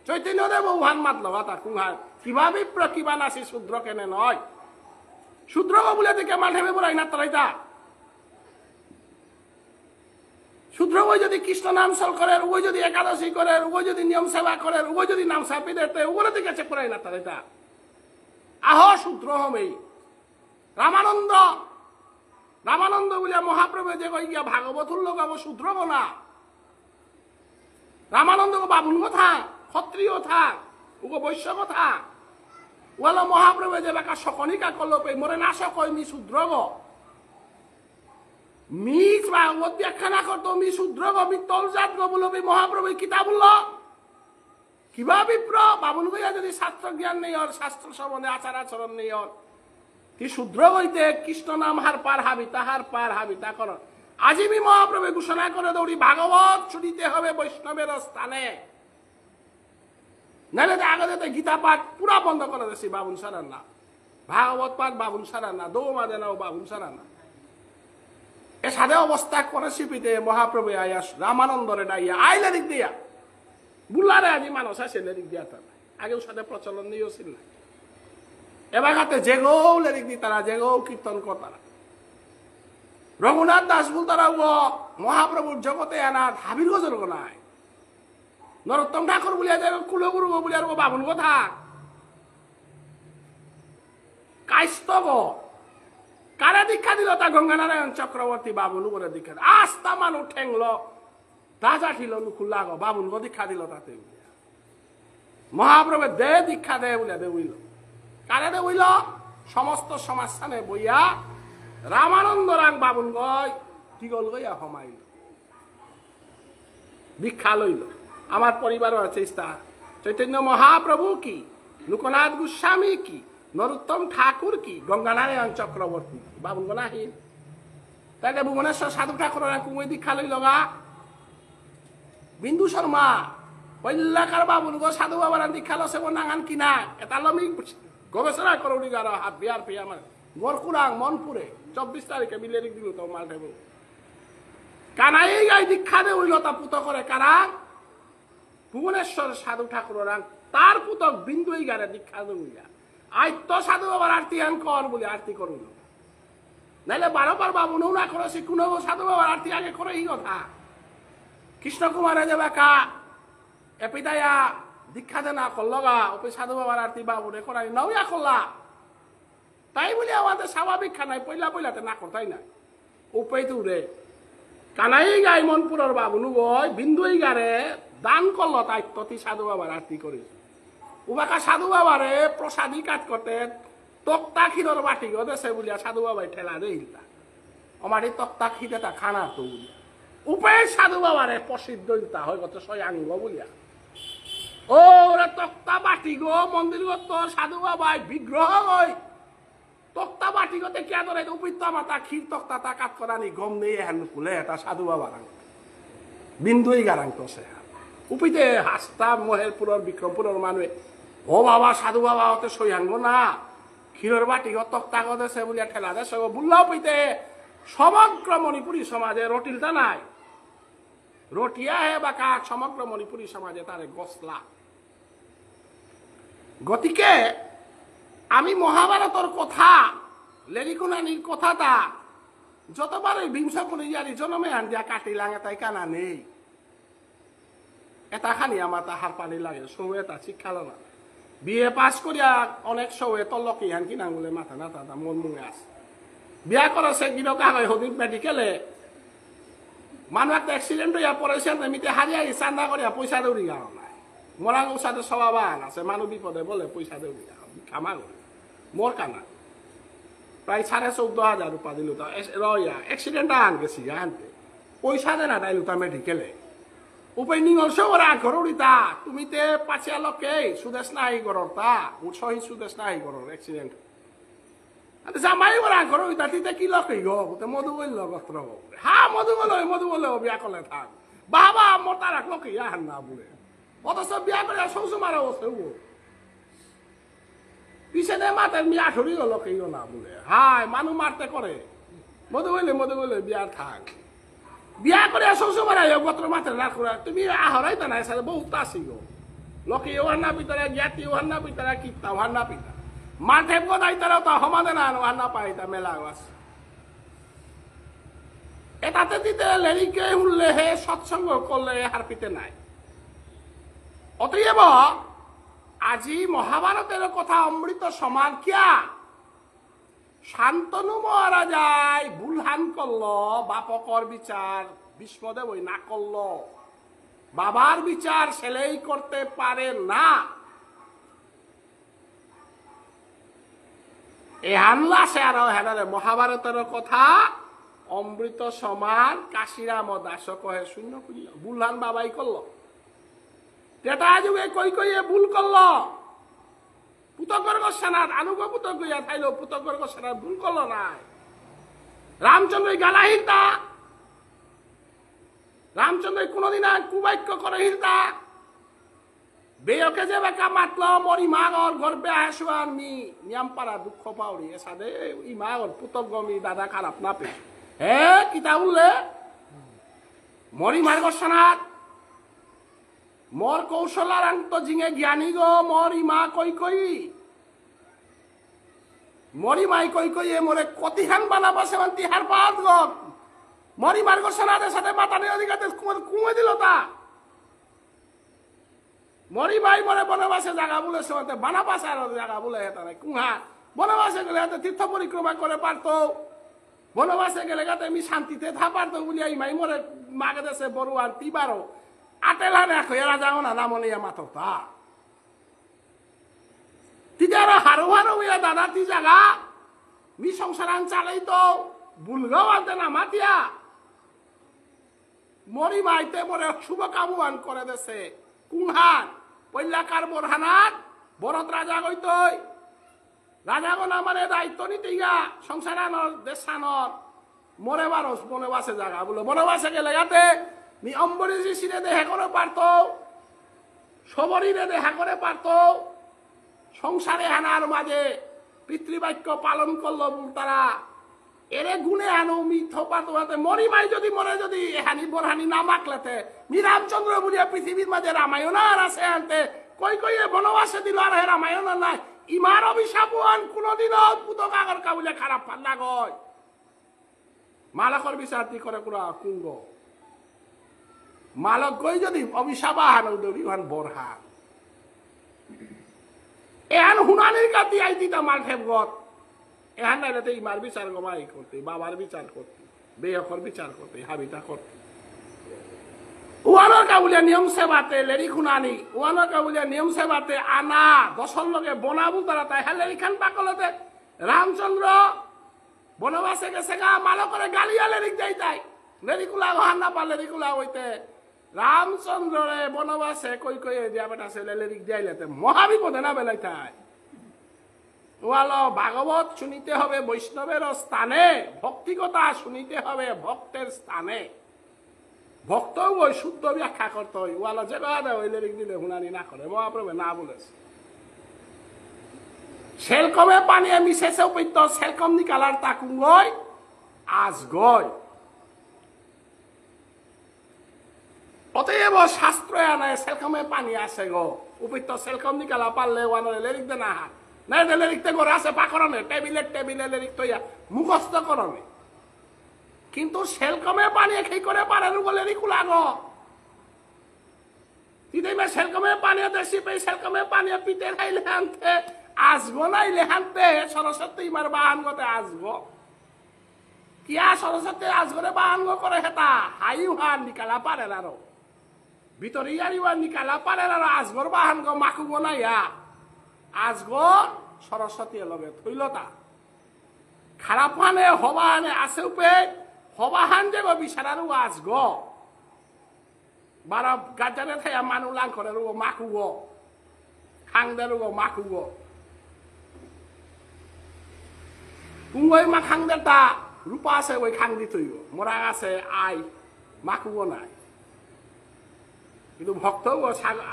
চৈতন্যদেব উহান মাত লগা তা কুহান কিবা বিপ্র কিবা নাসি শূদ্র কেনে নয় শূদ্র বলে দিকে মাঠে বলাই না তারাইতা শূদ্র ওই যদি কৃষ্ণ নাম সল করে ওই যদি একাদশী করে ওই যদি নিয়ম সেবা করে ওই যদি নাম সাপি দেতে ওগুলো দিকে চেক করাই না তারাইতা আহ শূদ্র হমেই রামানন্দ বলে মহাপ্রভু যে কই গিয়া ভাগবতুর লগাব শূদ্র না রামানন্দ বাবুন কথা ক্ষত্রিয় থাক ওগো বৈশ্য কথা ওলা মহাপ্রভু যে বাকা সকনিকা করলো পে মরে না সকই মি শূদ্র গো মি ব্যাখ্যা করতো মি শূদ্র গো মি তলজাত গো বলো মহাপ্রভু কিতা বললো কিবা বিপ্র বাবুন গইয়া যদি শাস্ত্র জ্ঞান নেই ওর শাস্ত্র শ্রবণে আচার আচরণ নেই ওর কি শূদ্র হইতে কৃষ্ণ নাম হার পার হাবি তাহার পার হাবি তা কর আজিবি মহাপ্রভু ঘোষণা করে দৌড়ি ভাগবত ছুটিতে হবে বৈষ্ণবের স্থানে নাহলে আগে গীতা পাঠ পুরা বন্ধ করে দিয়েছি বাবুন সারান না ভাগবত পাঠ বাবুন সারান না দৌ মাঝে নাও বাবুন সারান না এ সাদে অবস্থা করে শিপিতে মহাপ্রভু আয়া রামানন্দরে ডাইয়া আইলে দিক দিয়া বুলারে আজি মানুষ আছে দিক দিয়া তার আগেও সাথে প্রচলন নিয়েও ছিল না এবার হাতে জেগৌ লেরিক দি তারা জেগৌ কীর্তন করতারা রঘুনাথ দাস বল তারা মহাপ্রভুর জগতে আনা হাবির গজর নাই নরোত্তম ঠাকুর বলিয়া যায় কুলগুরু বলিয়া বাবুন কথা কাইস্ত গো কারা দীক্ষা দিল তা গঙ্গানারায়ণ চক্রবর্তী বাবুন করে দীক্ষা আস্তা মানুষ ঠেংল রাজা ঠিল খুল্লা গো বাবুন গো দীক্ষা দিল তাতে মহাপ্রভু দে দীক্ষা দে বলিয়া দে উইল কারে দে উইল সমস্ত সমাজ স্থানে বইয়া রামানন্দ রাং বাবুন গয় কি গল গইয়া হমাইল দীক্ষা লইল আমার পরিবারও আছে চৈতন্য মহাপ্রভু কি লোকনাথ গোস্বামী কি নরোত্তম ঠাকুর কি গঙ্গানারায়ণ চক্রবর্তী বাবুন গনাহীন তাইলে ভুবনেশ্বর সাধু ঠাকুর কুমই দীক্ষা লই লগা বিন্দু শর্মা পল্লাকার বাবুন গো সাধু বাবার দীক্ষা লসে নাঙান কিনা এটা লমি গবেষণা করো গার হাত বিয়ার পেয়ে আমার গড়কুড়াং মনপুরে 24 তারিখে বিলেরিক দিল তো মাল ঠেব কানাই গাই দীক্ষা দে হইল তা পুত করে কারা ভুবনেশ্বর সাধু ঠাকুর তার পুতক বিন্দু গারে দীক্ষা দে হইলা আইত্য সাধু বাবার আরতি আন কর বলে আরতি করুন নাইলে 12 বার বাবু না করেছি কোন সাধু বাবার আরতি আগে করে এই কথা কৃষ্ণ কুমারে যে বাকা এপিদায়া দীক্ষা দে না করলগা ওপে সাধু বাবার আরতি বাবুরে করাই নইয়া করলা তাই বলে আমাদের স্বাভাবিক খানাই পইলাতে না করতাই না উপাই তুরে কানাই গাই মনপুরের বাবুনু বই বিন্দুই গারে দান করলো তাই ততি সাধু বাবার আরতি করেছে উবাকা সাধু বাবারে প্রসাদী কাজ করতে তক্তা ক্ষীরের বাটি গো দেশে বলিয়া সাধু বাবাই ঠেলা দে ইলতা আমার এই তক্তা ক্ষীরে তা খানা তো বলিয়া উপায় সাধু বাবারে প্রসিদ্ধ ইলতা হয় কত স্বয়াঙ্গ বলিয়া ও ওরা তক্তা বাটি গো মন্দির গত সাধু বাবাই বিগ্রহ গই তক্তা বাটি গতে কে ধরে উপিত্তা মাতা ক্ষীর তক্তা তা কাট করানি গম নেই হেন ফুলে এটা সাধু বাবা রাং বিন্দুই গারাং তো সে উপিতে হাস্তা মহেরপুরের বিক্রমপুরের মানুষ ও বাবা সাধু বাবা হতে সইয়াঙ্গ না ক্ষীরের বাটি গো তক্তা গদেছে বলিয়া ঠেলা দেশে বুল্লাও পিতে সমগ্র মণিপুরী সমাজে রটিলটা নাই রটিয়া হে বা কাক সমগ্র মণিপুরী সমাজে তারে গসলা গতিকে আমি মহাভারতর কথা লেরিকুনানির কথাটা যতবার ওই বিংশ পুলিয়ারি জনমে আন দিয়া কাটিলাং এটাই কানা নেই এটা খানি আমার তাহার পানি লাগে সৌয়ে তা শিক্ষালো না বিয়ে পাস করিয়া অনেক সৌয়ে তল্লকি হান কিনা বলে মাথা না তা মন মুঙে আছে বিয়া করেছে গিরক আগে হদিক মেডিকেলে মানুষ একটা অ্যাক্সিডেন্ট হইয়া পড়েছে এমনিতে হারিয়া চান্দা করিয়া পয়সা দৌড়ি গাও নাই মরাং ওসাতে স্বভাবান আছে মানুষ বিপদে বলে পয়সা দৌড়ি গাও খামা করে মোর কানা প্রায় 14,500 রূপা দিল তা রয়া অ্যাক্সিডেন্ট আন গেছি আনতে পয়সা দে না তাইলু তা মেডিকেলে উপায় নিঙল সবরা ঘর উড়িতা তুমি তে পাচিয়া লকে সুদেশ নাই ঘরর তা সহি সুদেশ নাই ঘরর অ্যাক্সিডেন্ট জামাই ওরা ঘর উড়িতা তিতে কি লকে গো মধু বলল গত্র হা মধু বলে বিয়া করলে থাক বাবা মোর তার লকে আহান না বলে অথচ বিয়া করে শ্বশুর মারা বসে পিছে দে মাতে মিয়া ধরি গেল কেউ না বলে হায় মানুষ মারতে করে মধু বলে বিয়া থাক বিয়া করে শ্বশুর মারা গোত্র মাতে না করে তুমি আহরাই তো নাই সাথে বহুত আসি গো লকি ওহান্না পিতারা জ্ঞাতি ওহান্না পিতারা কিত্তা ওহান্না পিতা মাঠে কোথায় তারা তো সমাধে না ওহান্না পাইতা মেলা আছে এটাতে দিতে লেরিকে উঠলে হে সৎসঙ্গ করলে হার পিতে নাই অতএব আজি মহাভারতের কথা অমৃত সমান কিয়া শান্তনু মহারাজায় ভুলহান করল বাপকর বিচার ভীষ্মদেব ওই না করল বাবার বিচার ছেলেই করতে পারে না এ হানলা সে আর হেনারে মহাভারতের কথা অমৃত সমান কাশিরাম দাস কহে শূন্য শূন্য ভুলহান বাবাই করল তেটা যুগে কই কইয়ে ভুল করল পুতকর্গ সেনাত আনুগ পুতক গইয়া থাইল পুতকর্গ সেনাত ভুল করল নাই রামচন্দ্র গালা হিলতা রামচন্দ্র কোনদিন কুবাক্য করে হিলতা বেয়কে যে বেকা মাতল মরি মাগর গর্বে আসুয়ার মি নিয়ামপাড়া দুঃখ পাউরি এসাদে ই মাগর পুতক গমি দাদা খারাপ না পে হে কিতা বললে মরি মার্গ সেনাত মোর কৌশলারান্ত জিঙে জ্ঞানী গো মোর ইমা কই কই মরি মাই কই কই এ মোরে কতিহান বানাবা সেমান তিহার পাত গো মরি মার্গ সেনাদের সাথে মাথা নিয়ে দিকে কুমে দিল তা মরি মাই মরে বনবাসে জায়গা বলে সেমাতে বানাবাসে আর জায়গা বলে এটা নাই কুহা বনবাসে গেলে হাতে তীর্থ পরিক্রমা করে পারতো বনবাসে গেলে গাতে আমি শান্তিতে থা পারতো বলি এই মাই মরে মাগে দেশে বড়ুয়ার তিবারও আটেলা দেখো এরা যাও না নামনিয়া মাথা তিজার হারো হারো ইয়া দাদা তি জায়গা মি সংসারান চালাই তো বুলগাও আনতে না মাতিয়া মরি মাইতে মরে শুভ কামুয়ান করে দেছে কুংহান পৈলাকার বোরহানাত বরত রাজা গইতই রাজা গোনা মানে দায়িত্ব নিতে গা সংসারানর দেশানর মরে বারস বনবাসে জায়গা বলে বনবাসে গেলে গাতে মি অম্বরীজি সিরে দেখা করে পারত সবরীরে দেখা করে পারত সংসারে হানার মাঝে পিতৃবাক্য পালন করলো তারা এরে গুণে আনো মিথ পাতে মরি মাই যদি মরে যদি এহানি বরহানি না মাকলেতে মি রামচন্দ্র বুড়িয়া পৃথিবীর মাঝে রামায়ণ আর আছে আনতে কই কই বনবাসে দিল আর রামায়ণ নাই ইমার অভিশাপন কোনদিনও পুতক আগর কাবুলে খারাপ পাল্লা গয় মালাকর বিচার দি করে পুরা কুঙ্গ মালক গই যদি অভিশাপ আহান দৌড়িহান বরহান এহান হুনানির কাতি আই দিতা মাল ঠেপগত এহান নাইলে ইমার বিচার গমাই করতে বাবার বিচার করতে বেয়কর বিচার করতে হাবিতা করতে ওয়ানোর কাবুলিয়া নিয়ম সেবাতে লেরি খুনানি ওয়ানোর কাবুলিয়া নিয়ম সেবাতে আনা দশর লগে বনাবু তারা তাই হ্যাঁ লেরি খান পাকলতে রামচন্দ্র বনবাসে গেছে গা মালকরে গালিয়া লেরিক দেই তাই লেরিকুলা হান না পা লেরিকুলা হইতে রামচন্দ্রে বনবাসে কই কই দিয়া বেটা ছেলে লেরিক দিয়াইলেতে মহাবিপদে না বেলাই তাই ওয়ালো ভাগবত শুনিতে হবে বৈষ্ণবের স্থানে ভক্তিকতা শুনিতে হবে ভক্তের স্থানে ভক্ত ওই শুদ্ধ ব্যাখ্যা করতে হয় ওয়ালো যে কথা ওই লেরিক দিলে হুনানি না করে মহাপ্রভু না বলেছে সেলকমে পানিয়ে মিশেছে উপত্য সেলকম নিকালার তাকুঙ্গয় আজ গয় অতএব শাস্ত্র আনায় সেলকমে পানি আসে গো উপত্য সেলকম নিকালা পারলে ওয়ানরে লেরিক দে না হাত নাই দে লেরিকতে করে আসে পাকরণে টেবিলে লেরিক তৈয়া মুখস্থ করণে কিন্তু সেলকমে পানি খেই করে পারে বলে লেরিকুলা গো তিদেমে সেলকমে পানি দেশি পেয়ে সেলকমে পানি পিতে খাইলে আনতে আসবো নাই লেহানতে সরস্বতী ইমার বাহান গতে আসবো কিয়া সরস্বতী আসগরে বাহান গো করে হেতা হাইউ হান নিকালা পারে আরো ভিতরে ইয়ারিওয়া নিকালা পারে আরো আসগর বাহান গো মাকুব নাইয়া আসগর সরস্বতী লগে থইলতা খারাপ হানে হবাহানে আছে উপে হবাহান যে গো বিচারারু আসগ বারা গাজারে থাইয়া মানু লাং করে রুগো মাকুব খাংদে রুগো মাকুব কুঙ্গই মা খাংদে তা রূপা আছে ওই খাং দি থইব মোরা আছে আই মাকুব নাই কিন্তু ভক্ত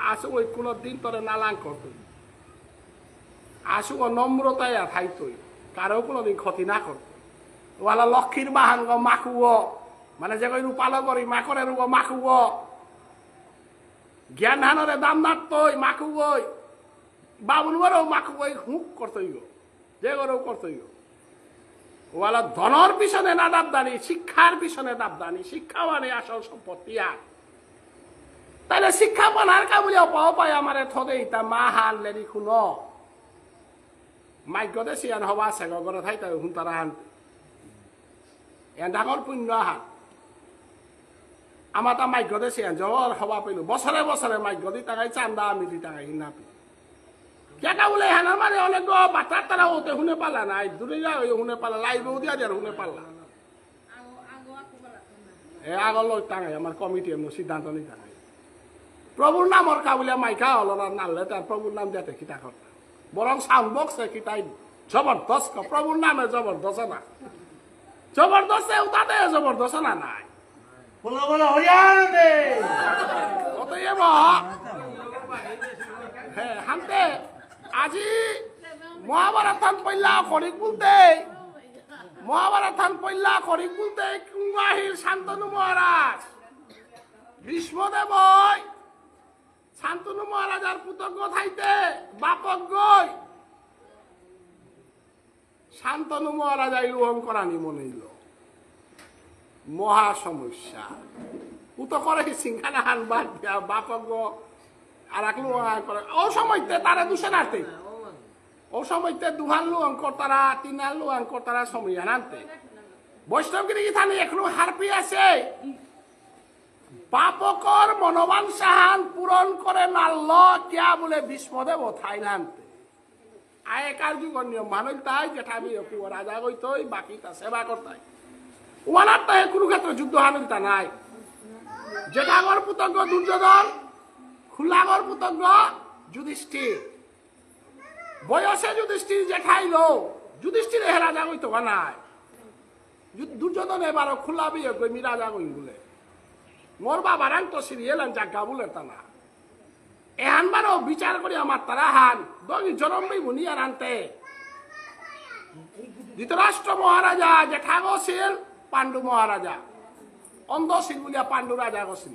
আসু ওই কোন দিন তোরে নালাং করত আসু ও নম্রতায় থাইতই কারো কোনোদিন ক্ষতি না করত ওয়ালা লক্ষ্মীর বাহান গো মাকুব মানে যে কই রূপাল করি মা করে রুগো মাকুব জ্ঞান হানরে দাম নাড়তই মাখু গই বাবুল বড়ও মাখু গই হুক করতই গো যে গরও করতই গো ওয়ালা ধনর পিছনে না দাবদানি শিক্ষার পিছনে দাবদানি শিক্ষা মানে আসল সম্পত্তি আর তাহলে শিক্ষা পানার কাবুলি অপাও পায় আমার থদে ইতা মা হান লেরি খুন মাইকতে সিয়ান হবা আছে গরে থাইতে হুন তারা হান এ ডাঙর পুণ্য হান আমার তা মাইকতে সিয়ান জল হবা পেলো বছরে বছরে মাইক দি টাকাই চান্দা আমি দি টাকাই নাপি কেটা বলে হানার মানে অনেক বাটার তারা ওতে শুনে পালা নাই দূরে যা শুনে পালা লাইবেও দিয়া দিয়ে শুনে পালা এ আগল টাঙাই আমার কমিটি এমন সিদ্ধান্ত নি টাঙাই প্রভুর নামর কাবুলিয়া মাইকা হলো না নাললে তার প্রভুর নাম যাতে কিতা করতে বরং সাউন্ড বক্সে কিতাই জবরদস্ত প্রভুর নামে জবরদস্ত না জবরদস্ত তাতে জবরদস্ত না নাই বলো বলো হরিয়ানা অতএব হ্যাঁ হামতে আজি মহাভারতান পইলা খরিক বলতে মহাভারতান পইলা খরিক বলতে কুমাহিল শান্তনু মহারাজ ভীষ্মদেব শান্তনু মহারাজার পুতজ্ঞ থাইতে বাপক গই শান্তনু মহারাজা ইলুহং করানি মনে হইল মহা সমস্যা পুত করে সিংখানা হান বাদ দিয়া বাপক আর এক লুহং করে ও সময়তে তারা দুশনাতে ও সময়তে দুহান লুহং করতারা তিনহান লুহং করতারা সময় আনতে বৈষ্ণবগিরি থানি এখনো হারপি আছে বাপকর মনোবাঞ্ছাহান পূরণ করে নাল কিয়া বলে ভীষ্মদেব থাইল্যান্ডে আগেকার যুগের নিয়ম মানুষ তাই যেটা রাজা গইতই বাকি তা সেবা করতাই ওয়ানার তাই কুরুক্ষেত্র যুদ্ধ হানিতা নাই জেঠাগর পুতজ্ঞ দুর্যোধন খুলাগর পুতজ্ঞ যুধিষ্ঠির বয়সে যুধিষ্ঠির জেঠাইল যুধিষ্ঠির হে রাজা গইতো নাই দুর্যোধন এবার খুলা বিয়ে গই রাজা গই বলে মোর বাবার তো সিরিয়াল জাগা বলে তা না এহানবারও বিচার করি আমার তারা হান দগি জনমবি বুনিয়ার আনতে ধৃতরাষ্ট্র মহারাজা জেঠা গছিল পাণ্ডু মহারাজা অন্ধ ছিল বলিয়া পাণ্ডু রাজা গছিল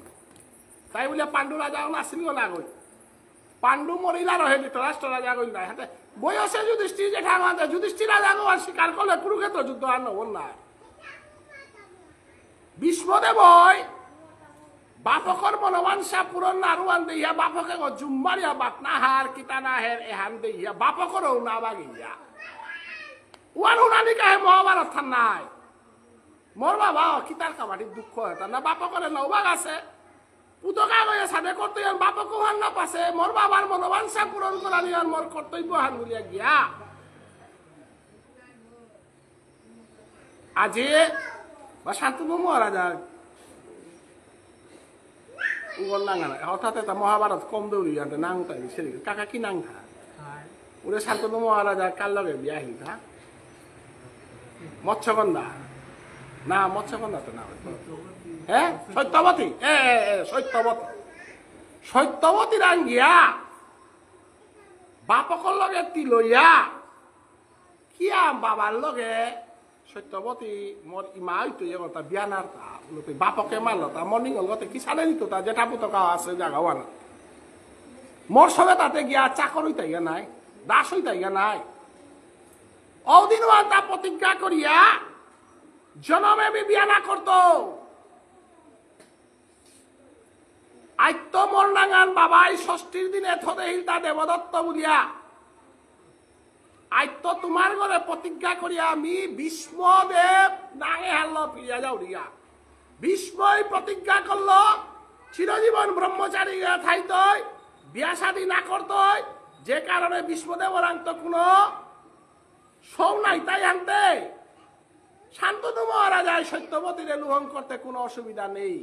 তাই বলিয়া পাণ্ডু রাজা নাছিল না গই পাণ্ডু মরিলা রহে ধৃতরাষ্ট্র রাজা গই নাই হাতে বয়সে যুধিষ্ঠির জেঠা গাঁতে যুধিষ্ঠির রাজা গো আর স্বীকার করলে কুরুক্ষেত্র যুদ্ধ আর নহল না ভীষ্মদেব বাপকর মনোবাঞ্ছা পূরণ নারুয়ান দিয়া বাপকে জুম্মারিয়া বাপ না হার কিতা না হের এহান দিয়া বাপকরও না বাগিয়া ওয়ান হুনানি কাহে মহাভারত থান নাই মোর বাবা কিতার কাবাডি দুঃখ এটা না বাপকরে নৌবাগ আছে পুতকা গয়ে সাদে করতে বাপক হান না পাশে মোর বাবার মনোবাঞ্ছা পূরণ করা নিয়ে মোর কর্তব্য হান বলিয়া গিয়া আজি বা শান্তনু মহারাজা উগল নাঙ্গা হঠাৎ এটা মহাভারত কম দৌড়ি আনতে নাং তাই সেরি কাকা কি নাং থা ওরে শান্তনু মহারাজা কার লগে বিয়া আহিল থা মৎস্যগন্ধা না মৎস্যগন্ধা তো না হ্যাঁ সত্যবতী সত্যবতী সত্যবতী রাং গিয়া বাপকর লগে তিলইয়া কিয়া বাবার লগে সত্যবতী মোর ইমা হইতো এ কথা বিয়ানার তা বাপকে মারলো তা মর্নিং গতে কি সালে নিত তা জেঠা পুতকা আছে জাগাও না মোর সবে তাতে গিয়া চাকর হইতে গিয়া নাই দাস হইতে গিয়া নাই অদিন তা প্রতিজ্ঞা করিয়া জনমে বিয়ানা করত আইত্য মোর নাঙান বাবাই ষষ্ঠীর দিনে থদেহিল তা দেবদত্ত বলিয়া আইত্য তোমার ঘরে প্রতিজ্ঞা করিয়া আমি ভীষ্মদেব নাঙে হারল ফিরিয়া যাও রিয়া ভীষ্মই প্রতিজ্ঞা করল চিরজীবন ব্রহ্মচারী থাইত বিয়া শাদী না করত যে কারণে ভীষ্মদেবর আনতো কোনো সৌ নাই তাই আনতে শান্তনু মহারাজায় সত্যবতীরে লুহং করতে কোনো অসুবিধা নেই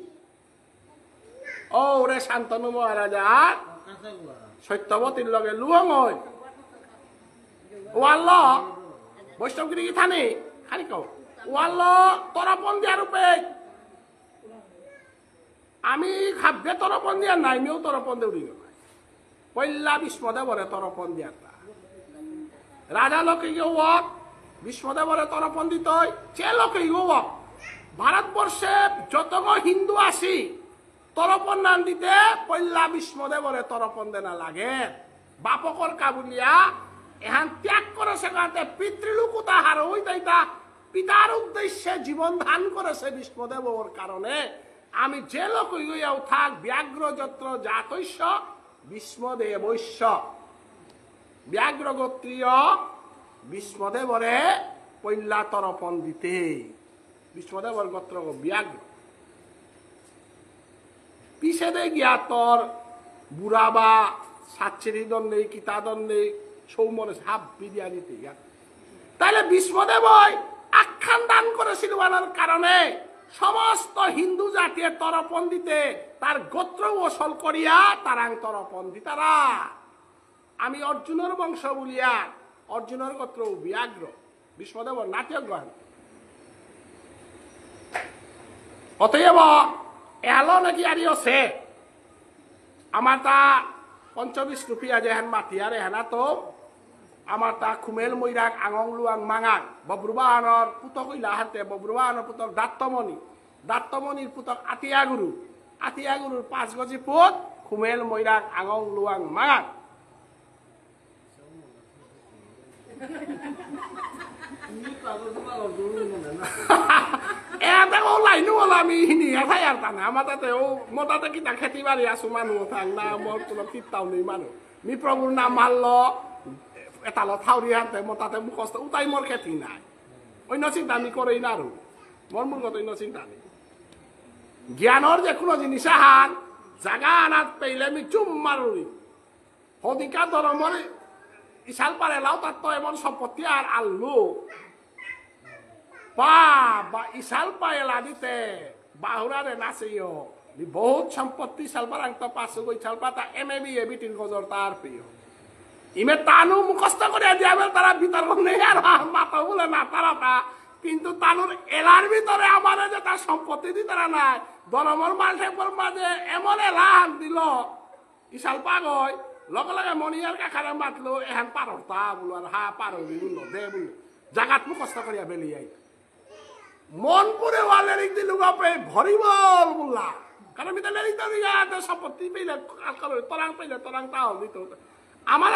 ও রে শান্তনু মহারাজা সত্যবতীর লগে লুহং হয় ওয়াল্ল বৈষ্ণবগিরি থানে খালি কও ওয়াল্ল তরপন দিয়া রূপে আমি খাদ্যে তরপন দিয়া নাই মেয়েও তরপন দেউরি পইলা ভীষ্মদেবরে তরপন দিয়া রাজা লোকে ওয়াক ভীষ্মদেবরে তরপন দিত সে লোকে ওয়াক ভারতবর্ষে যত হিন্দু আসি তরপন নান দিতে পল্লা বিষ্ণুদেবরে তরপন দেনা লাগে বাপকর কাবুলিয়া এহান ত্যাগ করেছে কাতে পিতৃলোকুতা হার হই তাইতা পিতার উদ্দেশ্যে জীবন দান করেছে বিষ্ণুদেব ওর কারণে আমি যে লোক হইয়াও থাক ব্যাঘ্র যত্র জাতৈশ্য বিষ্ণুদেবৈশ্য ব্যাঘ্র গোত্রীয় বিষ্ণুদেবরে পল্লা তরপন দিতে বিষ্ণুদেবর গোত্র ব্যাঘ্র পিছেদে গিয়া তোর বুড়া বা সাতচেরি দণ্ডে কিতা দণ্ডে সৌমরে সাপ বিরিয়া দিতে গিয়া তাহলে বিষ্ণুদেব আখ্যান দান করেছিল বলার কারণে সমস্ত হিন্দু জাতির তরপন দিতে তার গোত্র ওসল করিয়া তারাং তরপন দিতারা আমি অর্জুনের বংশ বলিয়া অর্জুনের গোত্র ব্যাঘ্র বিষ্ণুদেব নাটক গান অতএব এলো নাকি আরি আছে আমার তা পঞ্চবিশ রুপিয়া যেহেন মাতিয়ার হেনা তো আমার তা খুমেল মৈরাক আঙং লুয়াং মাঙাং বব্রুবাহনের পুতক ইলা হাতে বব্রুবাহনের পুতক দাত্তমণির পুতক আতিয়াগুরু 5 গজি পুত খুমেল মৈরাক আঙং লুয়াং মাঙাং আমি আর টানে আমার তাতে ও মতাতে কিতা খেতি বাড়ি আছো মানুহ থাক না মোৰ কোনো কিতাও নেই মানুহ মি প্ৰভুৰ নাম মাল্ল এটাল থাউরি হাতে মতাতে মুখস্থ উতাই মোর খেতি নাই অন্য চিন্তা আমি করেই না আৰু মোর মূর্খত অন্য চিন্তা নেই জ্ঞানৰ যে কোনো জিনিস আহান জাগা আনাত পেলে আমি চুম মারি সদিকা ধরমর ইশাল পারে লাও তার তো এমন সম্পত্তি আর আল্লু বা ইশাল পায়েলা দিতে বাহুরারে নাচিও বহুত সম্পত্তি সালপার তো 500 গই সালপা তা এমএবি এবিটির গজর তার প্রিয় ইমে তানু মুখস্থ করে দিয়াবেল তারা বিতর্ক নেই আর মাথা বলে না তারা কিন্তু তানুর এলার ভিতরে আমার যে তার সম্পত্তি দি তারা নাই ধর্মর মাঝে মাঝে এমন এলান দিল ইশাল পাগল লগে লগে মনিয়ার কাকারে মাতলো এহান পারতা বলো আর হা পারবি বললো দে বললো জাগাত মুখস্থ করিয়া বেলিয়াই মন পুরে ওয়ালেরিক দিল বাপে ভরিবল বললা কারণ আমি লেরিক তো সম্পত্তি পেলে তরাং পেলে তরাং তাও দিত আমার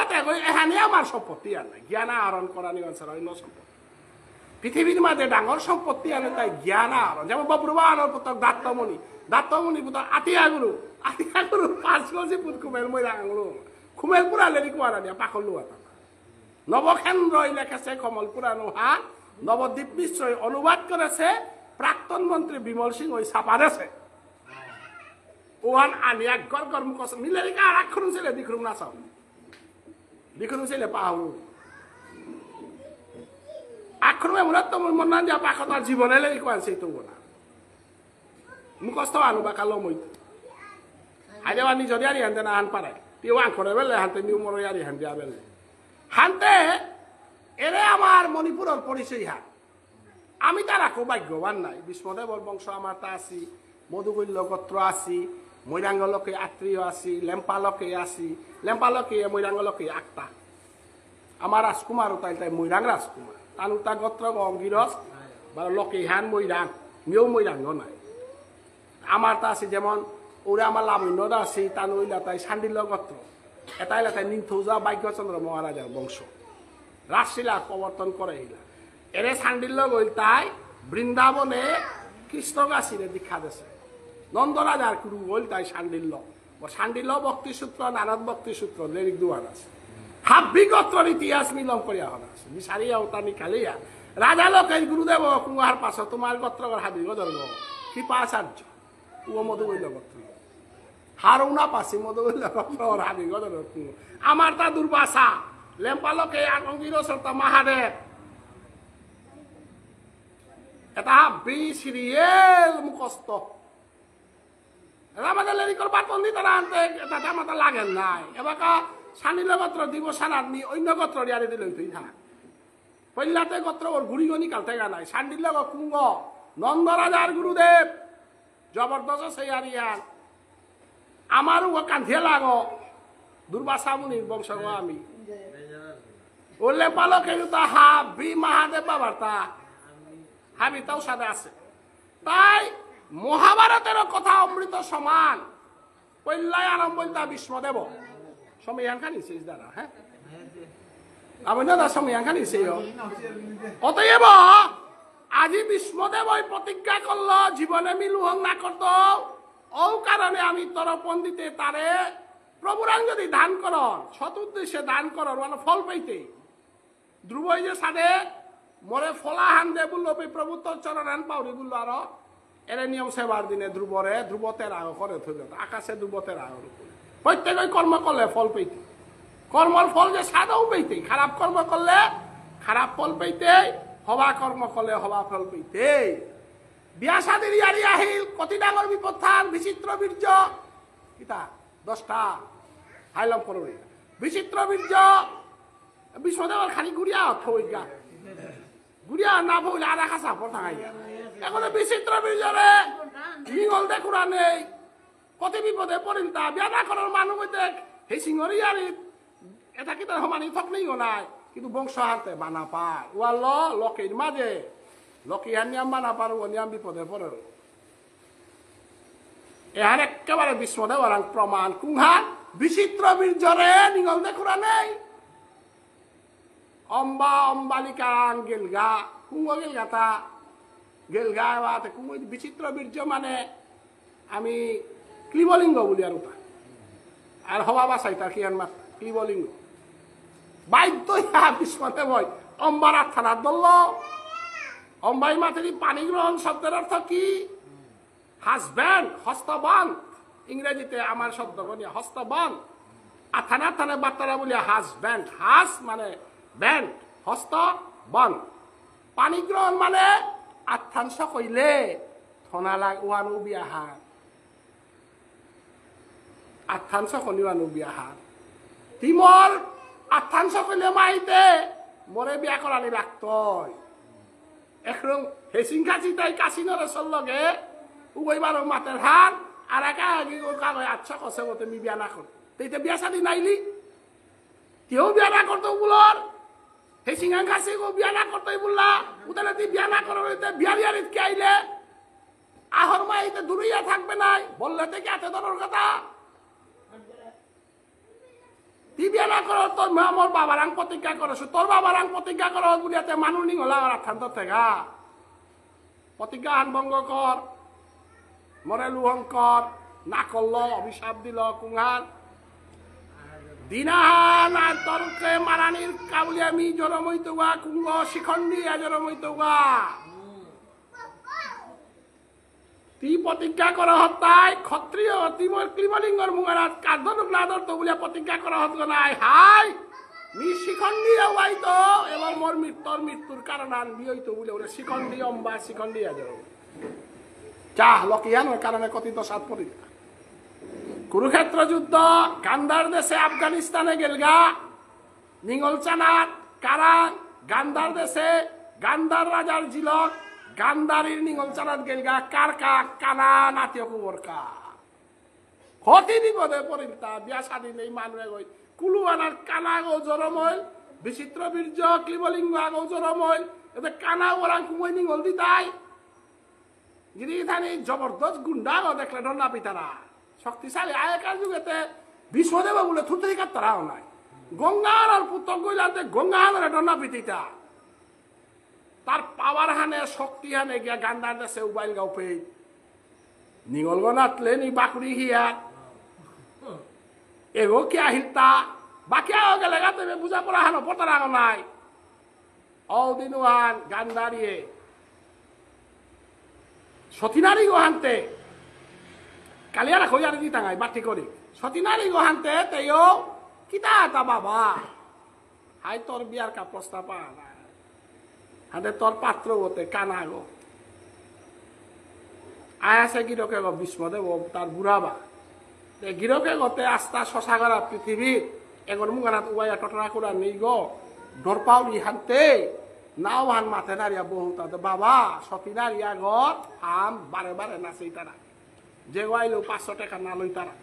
এখানে আমার সম্পত্তি আর নাই জ্ঞান আহরণ করা নিয়ন্ত্রণ অন্য সম্পত্তি পৃথিবীর মাঝে ডাঙর সম্পত্তি আনে তাই জ্ঞান আহরণ যেমন বব্রুবাহনের পুতক দাত্তমণি পুতক আতিয়াগুরু 5 গজি পুত খুমেল মইরা আঙুলো খুমেল পুরা লেরিক ওয়ারা দিয়া পাখল লুয়াতা নবকেন্দ্র লেখেছে কমলপুরা নোহা নবদ্বীপ মিশ্রই অনুবাদ করেছে প্রাক্তন মন্ত্রী বিমল সিং ওই ছাপারেছে ওহান আনিয়া গর গর মুখ মিলেরিকা আর আক্ষরুন ছেলে দিখরুম না চাও দিখরুম ছেলে পাহু আক্ষরমে মনে তো মন না দিয়া পাখত আর জীবনে লেরি কোয়ানছে তো না মুখস্থ আলু বা কালো মই হাইদেবা নিজরি আরি হানতে না হান পারে তিও আঙ্করে বেলে হানতে নিউ মরই আরি হান দিয়া বেলে হানতে এরে আমার মণিপুরের পরিচয় হাত আমি তার আকো ভাগ্যবান নাই বিষ্ণুদেবর বংশ আমার তা আছি মধুকৈল্য গোত্র আছি মৈরাঙ্গলকে আত্মীয় আছি লেম্পালকে আছি লেম্পালকে মৈরাঙ্গলকে আক্তা আমার রাজকুমার তাই তাই মৈরাং রাজকুমার তানুতা গোত্র অঙ্গিরস বা লকে হান মৈরাং মেয়েও মৈরাঙ্গ নাই আমার তা আছে যেমন ওরা আমার লাবণ্যরা আছে তানু ওইলা তাই সান্ডিল্য গোত্র এটা এলাকায় নিথৌজা ভাগ্যচন্দ্র মহারাজার বংশ রাজশিলা প্রবর্তন করে এরে সান্ডিল্য গইল তাই বৃন্দাবনে কৃষ্ণগাছিরে দীক্ষা দিছে নন্দরাজার কুরু গইল তাই সান্ডিল্য ভক্তিসূত্র নারদ ভক্তিসূত্র লেরিক দুয়ার আছে হাব্বি গোত্রর ইতিহাস মিলন করিয়া হল আছে বিচারিয়া ওটা নিকালিয়া রাজা লোকের গুরুদেব কুমার পাশ তোমার গোত্রগর হাবি গদর্গ কৃপাচার্য ও মধুবৈল গোত্র হারৌনা পাশি মধুবৈল গোত্রর হাবি গদর্গ আমার তা দুর্বাসা লেম্পালকে আঙ্গির সরতা মহাদেব এটা হাব্বি সিরিয়েল মুখস্থ আমাদের লেরিকর বাতন দি তারা আনতে এটা আমাদের লাগেন নাই এবার সানিল গোত্র দিবসান আদমি অন্য গোত্র ইয়ারে দিল তুই থাক পল্লাতে গোত্র ওর ঘুরি গনি কালতে গা নাই সান্ডিল কুঙ্গ নন্দরাজার গুরুদেব জবরদস্ত সেই আরিয়ান আমারও ও কান্ধিয়ে লাগো দুর্বাসা মুনির বংশ আমি ওলে পালকে তা হাবি মহাদেব বাবার তা হাবি তাও সাদে আছে তাই মহাভারতের কথা অমৃত সমান পল্লায় আরম্ভতা বিষ্ণদেব সময়ানখানি শেষ দ্বারা হ্যাঁ আমি দাদা সময়ানখানি সেই অতএব আজি বিষ্ণদেব প্রতিজ্ঞা করল জীবনে মিলুহং না করত ও কারণে আমি তোর পন্ডিতে তারে প্রভুরাং যদি দান কর সৎ উদ্দেশ্যে দান কর মানে ফল পাইতে ধ্রুবই যে সাদে মরে ফলা হান দে বললো প্রভু তোর চরণ পাউরি বললো আরো এর নিয়ম সেবার দিনে ধ্রুবরে ধ্রুবতের আগ করে থইল আকাশে ধ্রুবতের আগর প্রত্যেকই কর্ম করলে ফল পেইতে কর্মর ফল যে সাদাও পেইতে খারাপ কর্ম করলে খারাপ ফল পেইতে হবা কর্ম করলে হবা ফল পেইতে বিয়া সাদির ইয়ারি আহিল কতি ডাঙর বিপদ থান বিচিত্র বীর্য কিতা 10টা হাইলম করবে বিচিত্র বীর্য বিষ্ণুদেবর খালি গুড়িয়া থইগা গুড়িয়া না ভুল আর খাসা পড়া এখন বিচিত্র বীর্যরে নিগল দেখুরা নেই কত বিপদে পড়িন তা বিয়া না করার মানুষ হইতে সেই সিংহর ইয়ারি এটা কি তার সমানি থক নেই নাই কিন্তু বংশ হাতে বানা পার ওয়াল লকের মাঝে লকি হার নিয়ম বানা পার ও নিয়ম বিপদে পড়ে এহার একেবারে বিষ্ণুদেবর প্রমাণ কুহার বিচিত্র বীর্যরে নিগল দেখুরা নেই অম্বা অম্বালিকা গেলগা কুঙ্গ গেলগাতা গেলগা বাতে কুঙ্গ বিচিত্র বীর্য মানে আমি ক্লিবলিঙ্গ বলি আর ওটা আর হওয়া বাসাই তার কি মাত ক্লিবলিঙ্গ বাধ্য বিষ্ণুদেব অম্বার আত্মার দল অম্বাই মাতেরি পানি গ্রহণ শব্দের অর্থ কি হাজব্যান্ড হস্তবন্ধ ইংরেজিতে আমার শব্দ বলিয়া হস্তবন্ধ আথানা থানে বার্তারা বলিয়া হাজব্যান্ড হাস মানে ব্যান্ড হস্ত বন পানি গ্রহণ মানে আত্মাংশ কইলে থনা লাগ ওয়ান উবিয়া হার আত্মাংশ কলিওয়ান উবিয়া হার তিমর আত্মাংশ কইলে মাইতে মরে বিয়া করানি রাখতই এখন হেসিং কাছি তাই কাশি নরেশর লগে উগইবার মাতের হার আর একা আগে কাগজ আচ্ছা কষে মতো মি বিয়া না কর তেইতে বিয়া শাদি নাইলি কেউ বিয়া না করতো বলর হেসিংহাং কাছে বিয়া না করতেই বললা উদালে তুই বিয়া না করো বিয়ারিয়ারিত কে আইলে আহর মাইতে দূরইয়া থাকবে নাই বললে তো কি এত ধরনের কথা তুই বিয়া না করো তোর মা মোর বাবার আং প্রতিজ্ঞা করছো তোর বাবার আং প্রতিজ্ঞা করো বুলিয়াতে মানুষ নিং হলা আর আথান্ত থেকে প্রতিজ্ঞা আন ভঙ্গ কর মরে লুহং কর না করলো অভিশাপ দিল কুঙ্গার দিনাহান আর তরকে মারানির কাউলি আমি জনমইত গা কুঙ্গ শিখণ্ডী জনমইত গা তি প্রতিজ্ঞা করা হত্যায় ক্ষত্রিয় তিমর ক্লিবলিঙ্গর মুগারাত কার্ধনুক নাদর তো বলিয়া প্রতিজ্ঞা করা হত নাই হাই মি শিখণ্ডী আইত এবং মোর মৃত্যুর কারণ আন বিয়ইত বলে ওরে শিখণ্ডী অম্বা শিখণ্ডী আজর চাহ লকিয়ানোর কারণে কথিত সাত পরীক্ষা কুরুক্ষেত্র যুদ্ধ গান্ধার দেশে আফগানিস্তানে গেলগা নিঙ্গল চানাত কারান গান্ধার দেশে গান্ধার রাজার জিলক গান্ধারীর নিঙ্গল চানাত গেলগা কারকা কানা নাতীয় কুবরকা ক্ষতি বিপদে পরিতা বিয়া শাদী নেই মানুষ গই কুলু আনার কানা গো জরমইল বিচিত্র বীর্য ক্লিবলিঙ্গ আগো জরমইল এতে কানা ওরাং কুমই নিঙ্গল দিতাই যদি এখানে জবরদস্ত গুন্ডা গো দেখলে ডন্না পিতারা শক্তিশালী আগেকার যুগেতে বিষ্ণুদেব বলে থুতরি কাতারাও নাই গঙ্গার পুত্র গইলাতে গঙ্গাহানের ডন্না পিতিতা তার পাওয়ার হানে শক্তি হানে গিয়া গান্ধার দেশে উবাইল গাও পেয়ে নিগল গনাতলে নি বাকুড়ি হিয়া এগো কে আহিলতা বাকি আও গেলে গাতে বুঝা পড়া হানো পতার আগ নাই ও দিনুয়ান গান্ধারিয়ে সতীনারী গোহান্তে কালিয়ারা খইয়ার দি তাঙাই বাটি করি সতীনারী গোহান্তে তেও কিতা তা বাবা হাই তোর বিয়ার কা প্রস্তাব না হাতে তোর পাত্র হতে কানা গো আয়াসে গিরকে গো বিষ্ণুদেব তার বুড়াবা গিরকে গতে আস্তা শশাগরা পৃথিবীর এগর মুগানাত উয়াইয়া টটরা করা নেই গো ডরপাউলি হানতে নাও হান মাথে নারিয়া বহু তাতে বাবা সতীনারিয়া ঘর হাম বারে বারে নাচেই তারা যে গাইলেও 500 টাকা না লই তারা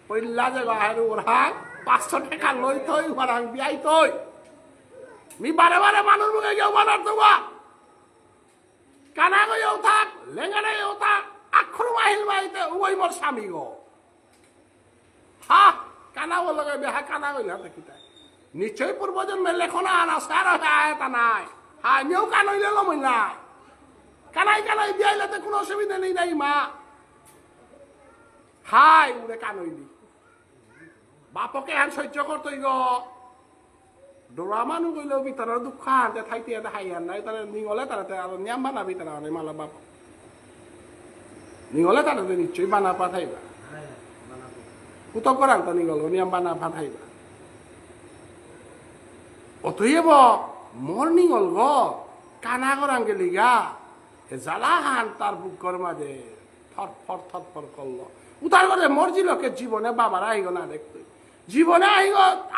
পইলা যে গাহের ওরহাং 500 টাকা লই থই ওরহাং বিয়াই থই মি বারে বারে মানুষ মুখে গেও বানার তোবা কানা গেও থাক লেঙ্গানা গেও থাক আখর মাহিল মাইতে ওই মোর স্বামী গো হা কানা বল বেহা কানা কইলা দেখিতা নিশ্চয় পূর্বজন্মের লেখনা আনা সারা আয়তা নাই হ্যাঁ নিয়েও কানইলে লমই নাই কানাই কানাই দিয়াইলেতে কোনো অসুবিধা নেই নাই মা হাই উড়ে কানইলি বাপকে হান সহ্য করতই গো ডোরা মানুষ কইলেও ভিতরের দুঃখ আনতে থাইতে হাই আন নাই তারা নিগলে তারাতে আর নিয়াম বানাবি তারা মালা বাপ নিগলে তারাতে নিশ্চয়ই বানা পাঠাইবা কুতো করান তো নিগল নিয়াম বানা পাঠাইবা অতএব মর নিগল গো কানা করান গেলি গা জ্বালা হান তার বুকর মাঝে থরফর করলো উতার করে মরজিলকে জীবনে বাবার আহিগ না দেখতে জীবনে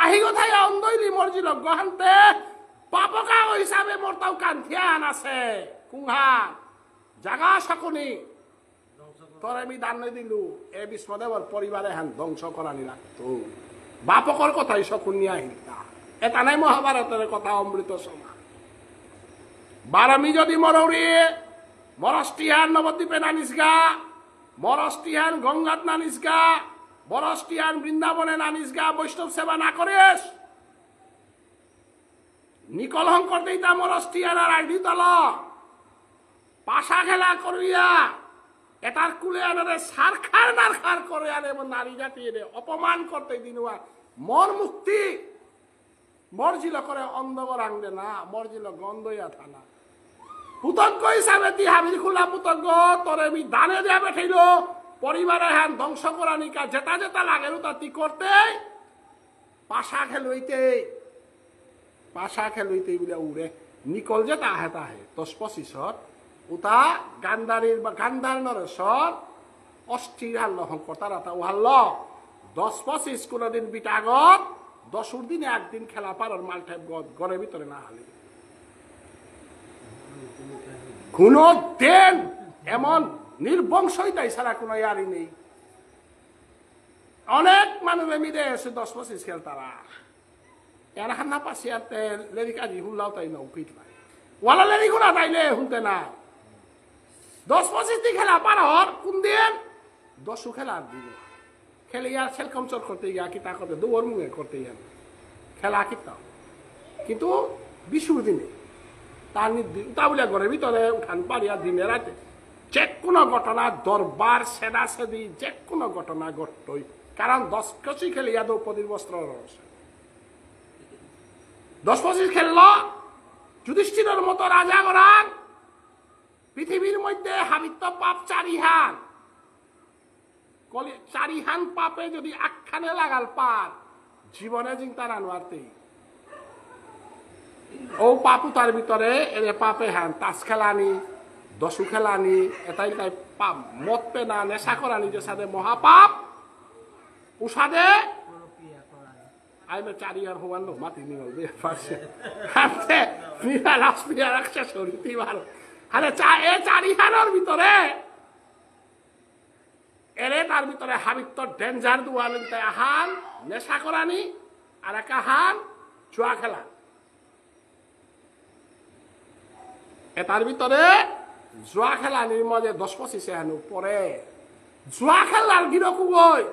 আহিগ থাই অন্ধইলি মরজিলক গহান্তে পাপকা হিসাবে মোর তাও কান্থিয়ান আছে কুংহান জাগা শকুনি তোর আমি দান দিলু এ বিষ্ণুদেবর পরিবারে হান ধ্বংস করানি রাখতো বাপকর কথাই শকুন নিয়ে আহিল এটা নাই মহাভারতের কথা অমৃত সমান বারামি যদি মরৌরি মরস্টিহান নবদ্বীপে নানিস গা মরস্টিহান গঙ্গাত নানিস গা মরস্টিহান বৃন্দাবনে নানিস গা বৈষ্ণব সেবা না করিস নিকলহং করতেই তা মরস্টিহান আর আইডি তল পাশা খেলা করিয়া এটার কুলে আনে সারখার নারখার করে আনে নারী জাতি অপমান করতে দিনুয়া মর মুক্তি মরজিল করে অন্ধকর আংদে না মরজিল গন্ধইয়া থানা পুতজ্ঞ হিসাবে তি হাবির খোলা পুতজ্ঞ তোরে আমি দানে দেয়া বেঠাইল পরিবারে হ্যান ধ্বংস করা নিকা যেটা যেটা লাগে তা তি করতে পাশা খেলইতে বলে উড়ে নিকল যে তাহে 10-25 উতা গান্ধারীর বা গান্ধার নরেশ্বর অস্থির হাল্ল হংকতার আতা উহাল্ল 10-25 কোনদিন বিটাগত 10 দিনে একদিন খেলা পারর মালঠাইব ঘরের ভিতরে না হালি কোন দিন এমন নির্বংশইতাই ছাড়া কোনো ইয়ারি নেই অনেক মানুষ মিলে এসে 10-25 খেল তারা এর হান্না পাশিয়াতে লেরি কাজি হুল্লাও তাই না উকিট নাই ওয়ালা লেরি ঘোড়া তাইলে শুনতে না 10-25 দিন খেলা পারর কোন দিন 10 খেলা দিন খেলে ইয়ার সেল কমচর করতে গিয়া কিতা করতে দৌড় মুখে করতে গিয়া খেলা কিতা কিন্তু বিশুর দিনে তার তা বলে ঘরের ভিতরে উঠান পারিয়া দিনে রাতে যে কোনো ঘটনা দরবার সেদা সেদি যে কোনো ঘটনা ঘটতই কারণ 10-25 খেলে ইয়া দ্রৌপদীর বস্ত্র রয়েছে 10-25 খেলল যুধিষ্ঠিরের মতো রাজা গরান পৃথিবীর মধ্যে হাবিত্য পাপ 4 হান 4 হান পাপে যদি আখ্যানে লাগাল পার জীবনে চিন্তা রানওয়ারতেই ও পাপু তার ভিতরে এরে পাপে হান তাস খেলানি দশু খেলানি এটাই তাই পাপ মদ পেনা নেশা করানি যে সাথে মহাপাপ উসাদে আইমে 4 ইয়ার হওয়ার নো মাতি নিগল বে পাশে হাতে মিরা রাসপিয়া রাখছে শরীরটি ভালো আরে 4 হানের ভিতরে এরে তার ভিতরে হাবিত্য ডেঞ্জার দুয়ালেন তাই হান নেশা করানি আর এক হান জুয়া খেলা এটার ভিতরে জুয়া খেলানির মধ্যে 10-25 হানু পরে জুয়া খেলার গিরকু গই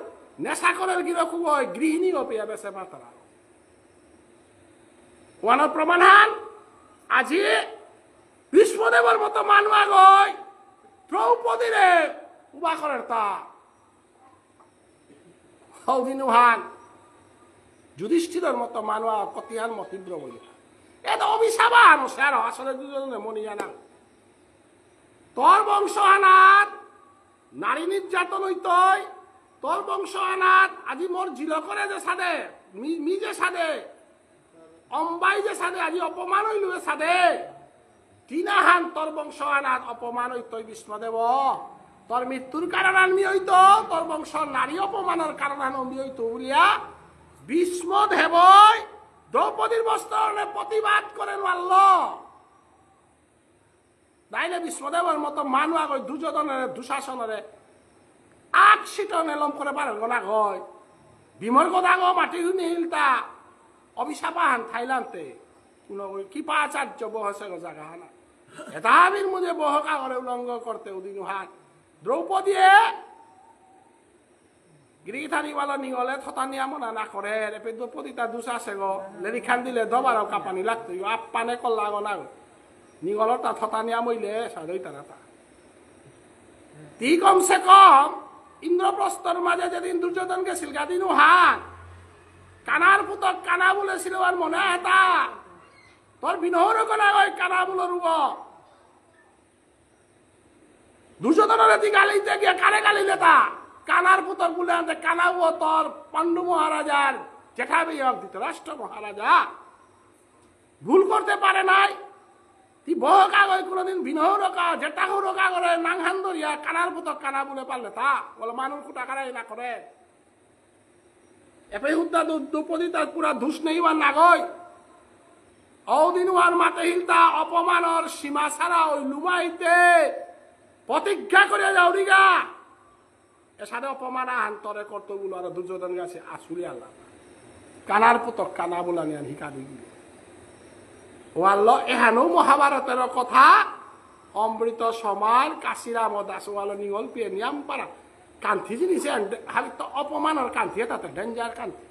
নেশা করার গিরকু গই গৃহিণী অপিয়া বেসে পাতারা ওয়ানোর প্রমাণ হান আজি বিষ্ণুদেবর মতো মানুয়া গই দ্রৌপদীরে উবা করার তা হৌদিনুহান যুধিষ্ঠিরের মতো মানুয়া কতিহান মতীব্র বলি এটা অভিশাপা স্যার আসলে দুজনে মনি জানা তোর বংশ আনাত নারী নির্যাতন হইতই তোর বংশ আনাত আজি মোর জিল করে যে সাদে মি যে সাদে অম্বাই যে সাদে আজি অপমান হইল সাদে কিনাহান তোর বংশ আনাত অপমান হইতই বিষ্ণুদেব তোর মৃত্যুর কারণ আমি হইত তোর বংশ নারী অপমানের কারণ আমি হইত বলিয়া বিষ্ণুদেব দ্রৌপদীর বস্ত্রে প্রতিবাদ করে মারল তাইলে বিষ্ণুদেবের মতো মানুষ আগে দুর্যোধনের দুঃশাসনের 8 সিটন এলম করে পারেন গোনা গয় বিমর গোদা গো মাটি নিলতা অভিশাপাহান থাইল্যান্ডে কোন কৃপাচার্য বহসে জায়গা হানা এটা আবির মুঝে বহকা করে উলঙ্গ করতে উদিন হাত দ্রৌপদীয়ে গিরিথানি বালা নিগলে থতা নিয়ামনা না করে এপে দ্রৌপদী তার দুষ আছে গো লেরি খান দিলে দবারও কাপানি লাগতো আপ্পানে কল্লা গো না নিগলত তা থতা নিয়ামইলে সাদই তারা তা তি কমসে কম ইন্দ্রপ্রস্তর মাঝে যেদিন দুর্যোধন গেছিল গাদিন হান কানার পুতক কানা বলেছিল আর মনে হেতা তোর বিনহর কোনা ওই কানা বলে রুব দুর্যোধনের এটি গালিতে গিয়ে কানে গালিলে তা কানার পুতক বলে আনতে কানা ও তোর পাণ্ডু মহারাজার জেঠাবি ধৃতরাষ্ট্র মহারাজা ভুল করতে পারে নাই তুই বহু কাগজ কোনোদিন বিনহ রোকা জেঠাকু রোকা করে নাংহান ধরিয়া কানার পুতক কানা বলে পারলে তা বলে মানুষ কুটা কারাই না করে এপে হুদ্দা দ্রৌপদী তার পুরা ধুস নেই বা নাগই অদিন ওয়ার মাতে হিলতা অপমানর সীমা ছাড়া ওই লুমাইতে প্রতিজ্ঞা করে যাও রিগা এর সাথে অপমান আন্তরে কর্তগুলো আর দুর্যোধন গাছে আসুরি আল্লাহ কানার পুতক কানা বলা নিয়ে হিকা দিগুলো ওয়াল্ল এহানো মহাভারতের কথা অমৃত সমান কাশিরাম দাস ওয়াল নিগল পিয়ে নিয়াম পারা কান্থি জিনিসে হাবি তো অপমানের কান্থি তাতে ডেঞ্জার কান্থি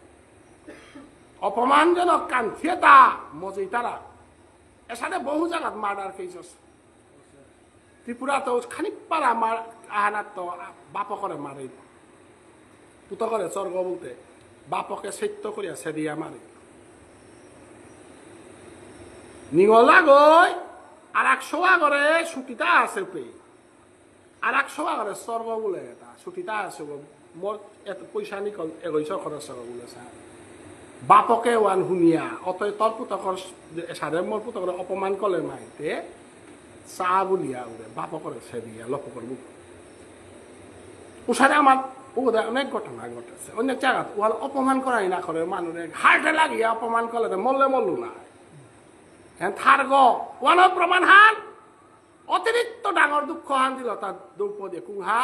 অপমানজনক কান্থি তা মজেই তারা এর সাথে বহু জায়গাত মার্ডার কেস আছে ত্রিপুরা তো খানিক পারা মার আহানাত তো বাপ করে মারে পুত করে স্বর্গ বলতে বাপকে সত্য করিয়া সেদিয়া মারে নিগলা গই আর 100 করে ছুটিটা আছে পেয়ে আর 100 করে স্বর্গ বলে এটা ছুটিটা আছে মোর এত পয়সা নিকল 2100 খরচ বলে স্যার বাপকে ওয়ান শুনিয়া অতএ তোর পুতকর সারে মোর পুতকরে অপমান করলে মাইতে চা বলিয়া ওরে বাপ করে সেদিয়া লক্ষ্য করব ওসারে আমার ওদের অনেক ঘটনা ঘটেছে অনেক জায়গাত ওয়াল অপমান করাই না করে মানুষের হার্টে লাগিয়া অপমান করলে মরলে মরলু না থার ওয়ান প্রমাণ হান অতিরিক্ত ডাঙর দুঃখ হান দিল তার দ্রৌপদী কুহা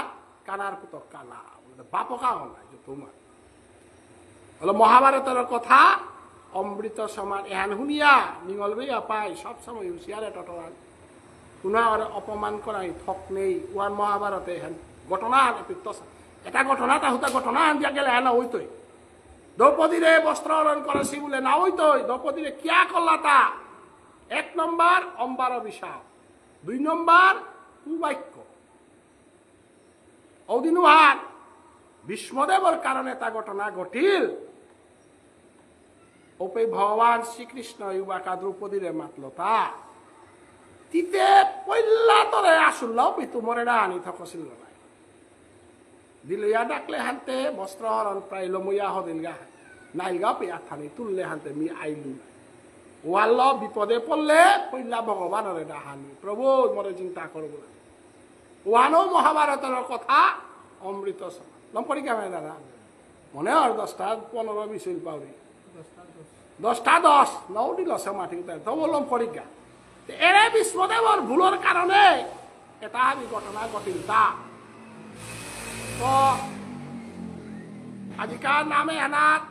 কানার পুতক কানা বাপ কাও নাই তোমার হলো মহাভারতের কথা অমৃত সমান এহান শুনিয়া নিগল বইয়া পাই সবসময় হুঁশিয়ারে টটরান কোনা অপমান করাই থক নেই ওয়ান মহাভারতে এহান ঘটনা এটা ঘটনা তা হুতা ঘটনা আন দিয়া গেলে হ্যাঁ না ওইতই দ্রৌপদীরে বস্ত্র হরণ করেছি বলে না ওইতই দ্রৌপদীরে কিয়া করলা তা 1 নম্বর অম্বার অভিশাপ 2 নম্বর কুবাক্য অদিনুহার ভীষ্মদেবর কারণে তা ঘটনা ঘটিল ওপে ভগবান শ্রীকৃষ্ণ ইউবাকা দ্রৌপদীরে মাতল তা তিতে পইল্লা তরে আসুল্লাও পিতু মরে না আনি থকছিল না দিলিয়া ডাকলে হানতে বস্ত্র হরণ প্রায় লমইয়া হদিল গা নাইল গা পেয়া থানি তুললে হানতে মি আইলু ওয়াল্ল বিপদে পড়লে পইলা ভগবানের ডাহানি প্রভু মরে চিন্তা করবো ওয়ানো মহাভারতের কথা অমৃত সমান লম পরীক্ষা হয় দাদা মনে হয় 10টা 15 20 পাউরি 10টা 10 নৌ দিল সে মাটি তো বললাম পরীক্ষা এরে বিষ্ণুদেবর ভুলের কারণে এটা আমি ঘটনা ঘটিল তা তো আজিকার নামে এনাত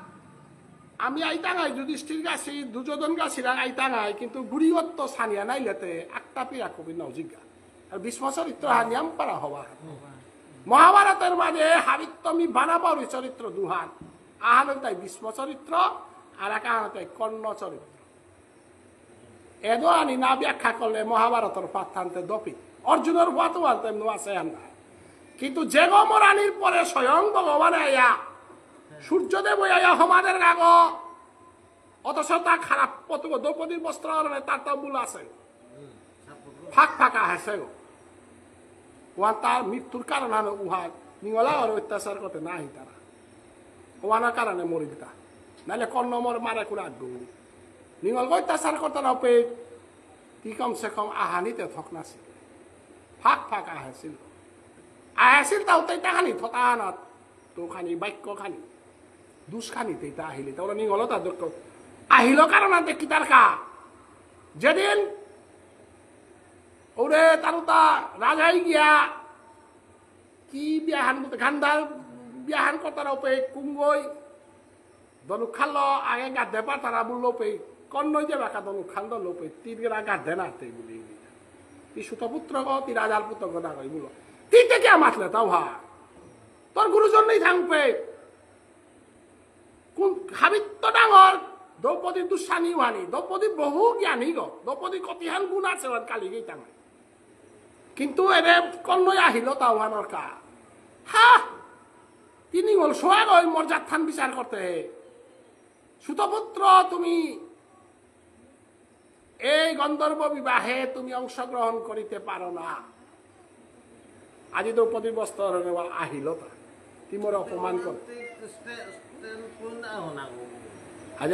আমি আইতাঙাই যুধিষ্ঠির গাছি দুর্যোধন গাছিরা আইতাঙাই কিন্তু গুড়িগত সানিয়া নাইলেতে একটা পিয়া কবি নজিজ্ঞা আর ভীষ্ম চরিত্র হানিয়াম পারা হওয়া মহাভারতের মাঝে হাবিত্তমি বানাবাউরি চরিত্র দুহান আহান তাই ভীষ্ম চরিত্র আর এক আহান তাই কর্ণ চরিত্র এদো আনি না ব্যাখ্যা করলে মহাভারতের পাঠানতে দপি অর্জুনের ভাতো তেমন আছে না কিন্তু যে গমরানির পরে স্বয়ং ভগবান আয়া সূর্যদেব আয়া সমাজের গাগ অথচ তা খারাপ কত দ্রৌপদীর বস্ত্র তার তো মূল আছে ফাঁক ফাঁকা হেসে গো ওয়ান তার মৃত্যুর কারণ হানো উহা নিঙলা আর অত্যাচার করতে নাই তারা ওয়ানার কারণে মরি দিতা নাহলে কর্ণ মর মারে করে আগ্রহ নিঙল অত্যাচার করতে না পে কি কমসে কম আহানিতে থক নাছিল ফাঁক ফাঁক আহেছিল আহেছিল তাও তাই তাহানি থতাহানত তো খানি বাক্য খানি দুষ খানি তেইতা আহিলি তাহলে নিঙল তার দুঃখ আহিল কারণ দেখি তার কা যেদিন ওরে তারুতা রাজাই গিয়া কি বিয়াহান গান্ধার বিয়াহান কতার পে কুঙ্গই দনু খাল আগে গাধে পা তারা বললো পে কন্নই যে বাকা দনু খাল লোপে তীর গেরা গাধে না তে বলি তি সুতপুত্র গ তি রাজার পুত্র গদা কই বলো তিতে কে মাতলে তাও ভাই তোর গুরুজন নেই থাকবে কোন হাবিত তো ডাঙর দ্রৌপদী দুঃসানী ওয়ানি দ্রৌপদী বহু জ্ঞানী গো দ্রৌপদী কতিহান গুণ আছে ওর কালি গেই টাঙ কিন্তু এনে কন্যই আহিল তাও আনর কা হা তিনি হল সোহাগ ওই মর্যাদ থান বিচার করতে সুতপুত্র তুমি এই গন্ধর্ব বিবাহে তুমি অংশগ্রহণ করিতে পারো না আজি দ্রৌপদীর বস্ত্র আহিল তা তিমরে অপমান কর আজ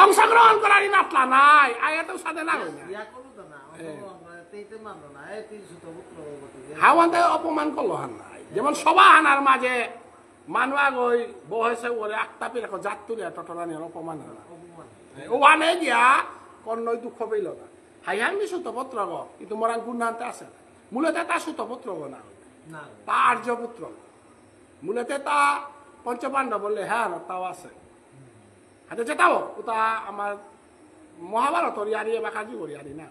অংশগ্রহণ করারই নাতলা নাই আগে তো সাথে না হাওয়াতে অপমান করলো হান নাই যেমন সবা হানার মাঝে মানুয়া গই বহেছে বলে আটটা পেরে জাত তুলে টটরা নিয়ে অপমান ওয়ানে গিয়া কর্ণই দুঃখ পেল না হাইহান দি সুতপুত্র গ কিন্তু মরাং গুণান্তে আছে মূলতে তা সুতপুত্র গ না তা আর্যপুত্র মূলতে তা পঞ্চপাণ্ডব বললে হ্যাঁ তাও আছে হাতে যেটাও ওটা আমার মহাভারতর ইয়ারি বা কাজু করি আরি না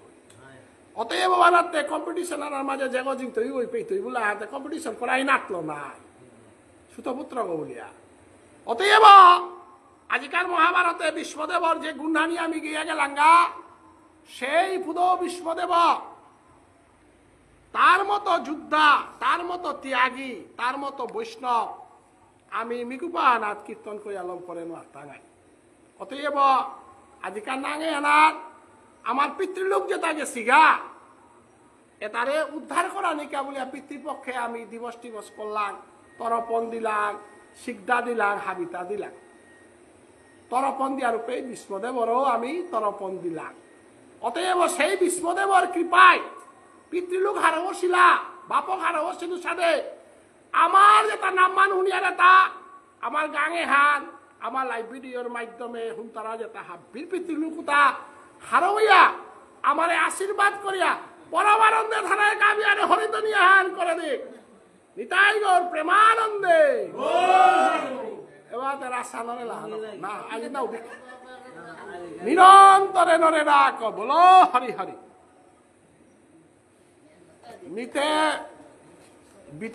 অতএব বানাতে কম্পিটিশনের মাঝে যে গজিং তৈ ওই পেই তৈ বলে হাতে কম্পিটিশন করাই নাটলো না সুতপুত্র গ বলিয়া অতএব আজিকার মহাভারতে বিশ্বদেবর যে গুণানি আমি গিয়ে গেলাঙ্গা সেই পুদ বিশ্বদেব তার মতো যোদ্ধা তার মতো ত্যাগী তার মতো বৈষ্ণব আমি মিকুপানাথ কীর্তন করে আলম করে নাই অতএব আজিকার নাঙে আনার আমার পিতৃলোক যেটা গেছি গা এটারে উদ্ধার করা নিকা বলিয়া পিতৃপক্ষে আমি দিবস টিবস করলাম তরপন দিলাম সিগদা দিলাম হাবিতা দিলাম তরপন দিয়ার রূপে বিষ্ণুদেবরও আমি তরপন দিলাম অতএব সেই বিষ্ণুদেবর কৃপায় পিতৃলোক হারও ছিলা বাপক হারও ছিল সাথে আমার যেটা নাম মান শুনিয়ার এটা আমার গাঙে হান আমার লাইভ ভিডিওর মাধ্যমে হুন্তারা যেটা হাব্বির পিতৃলোকতা হারইয়া আমারে আশীর্বাদ করিয়া পরমানন্দে ধারায় কামিয়ারে হরিতনিয়া হান করে দিক নিতাই গৌর প্রেমানন্দে এবার রাস্তা নরে না আজ নাও নিরন্তরে নরে ডাক বলো হরি হরি নিতে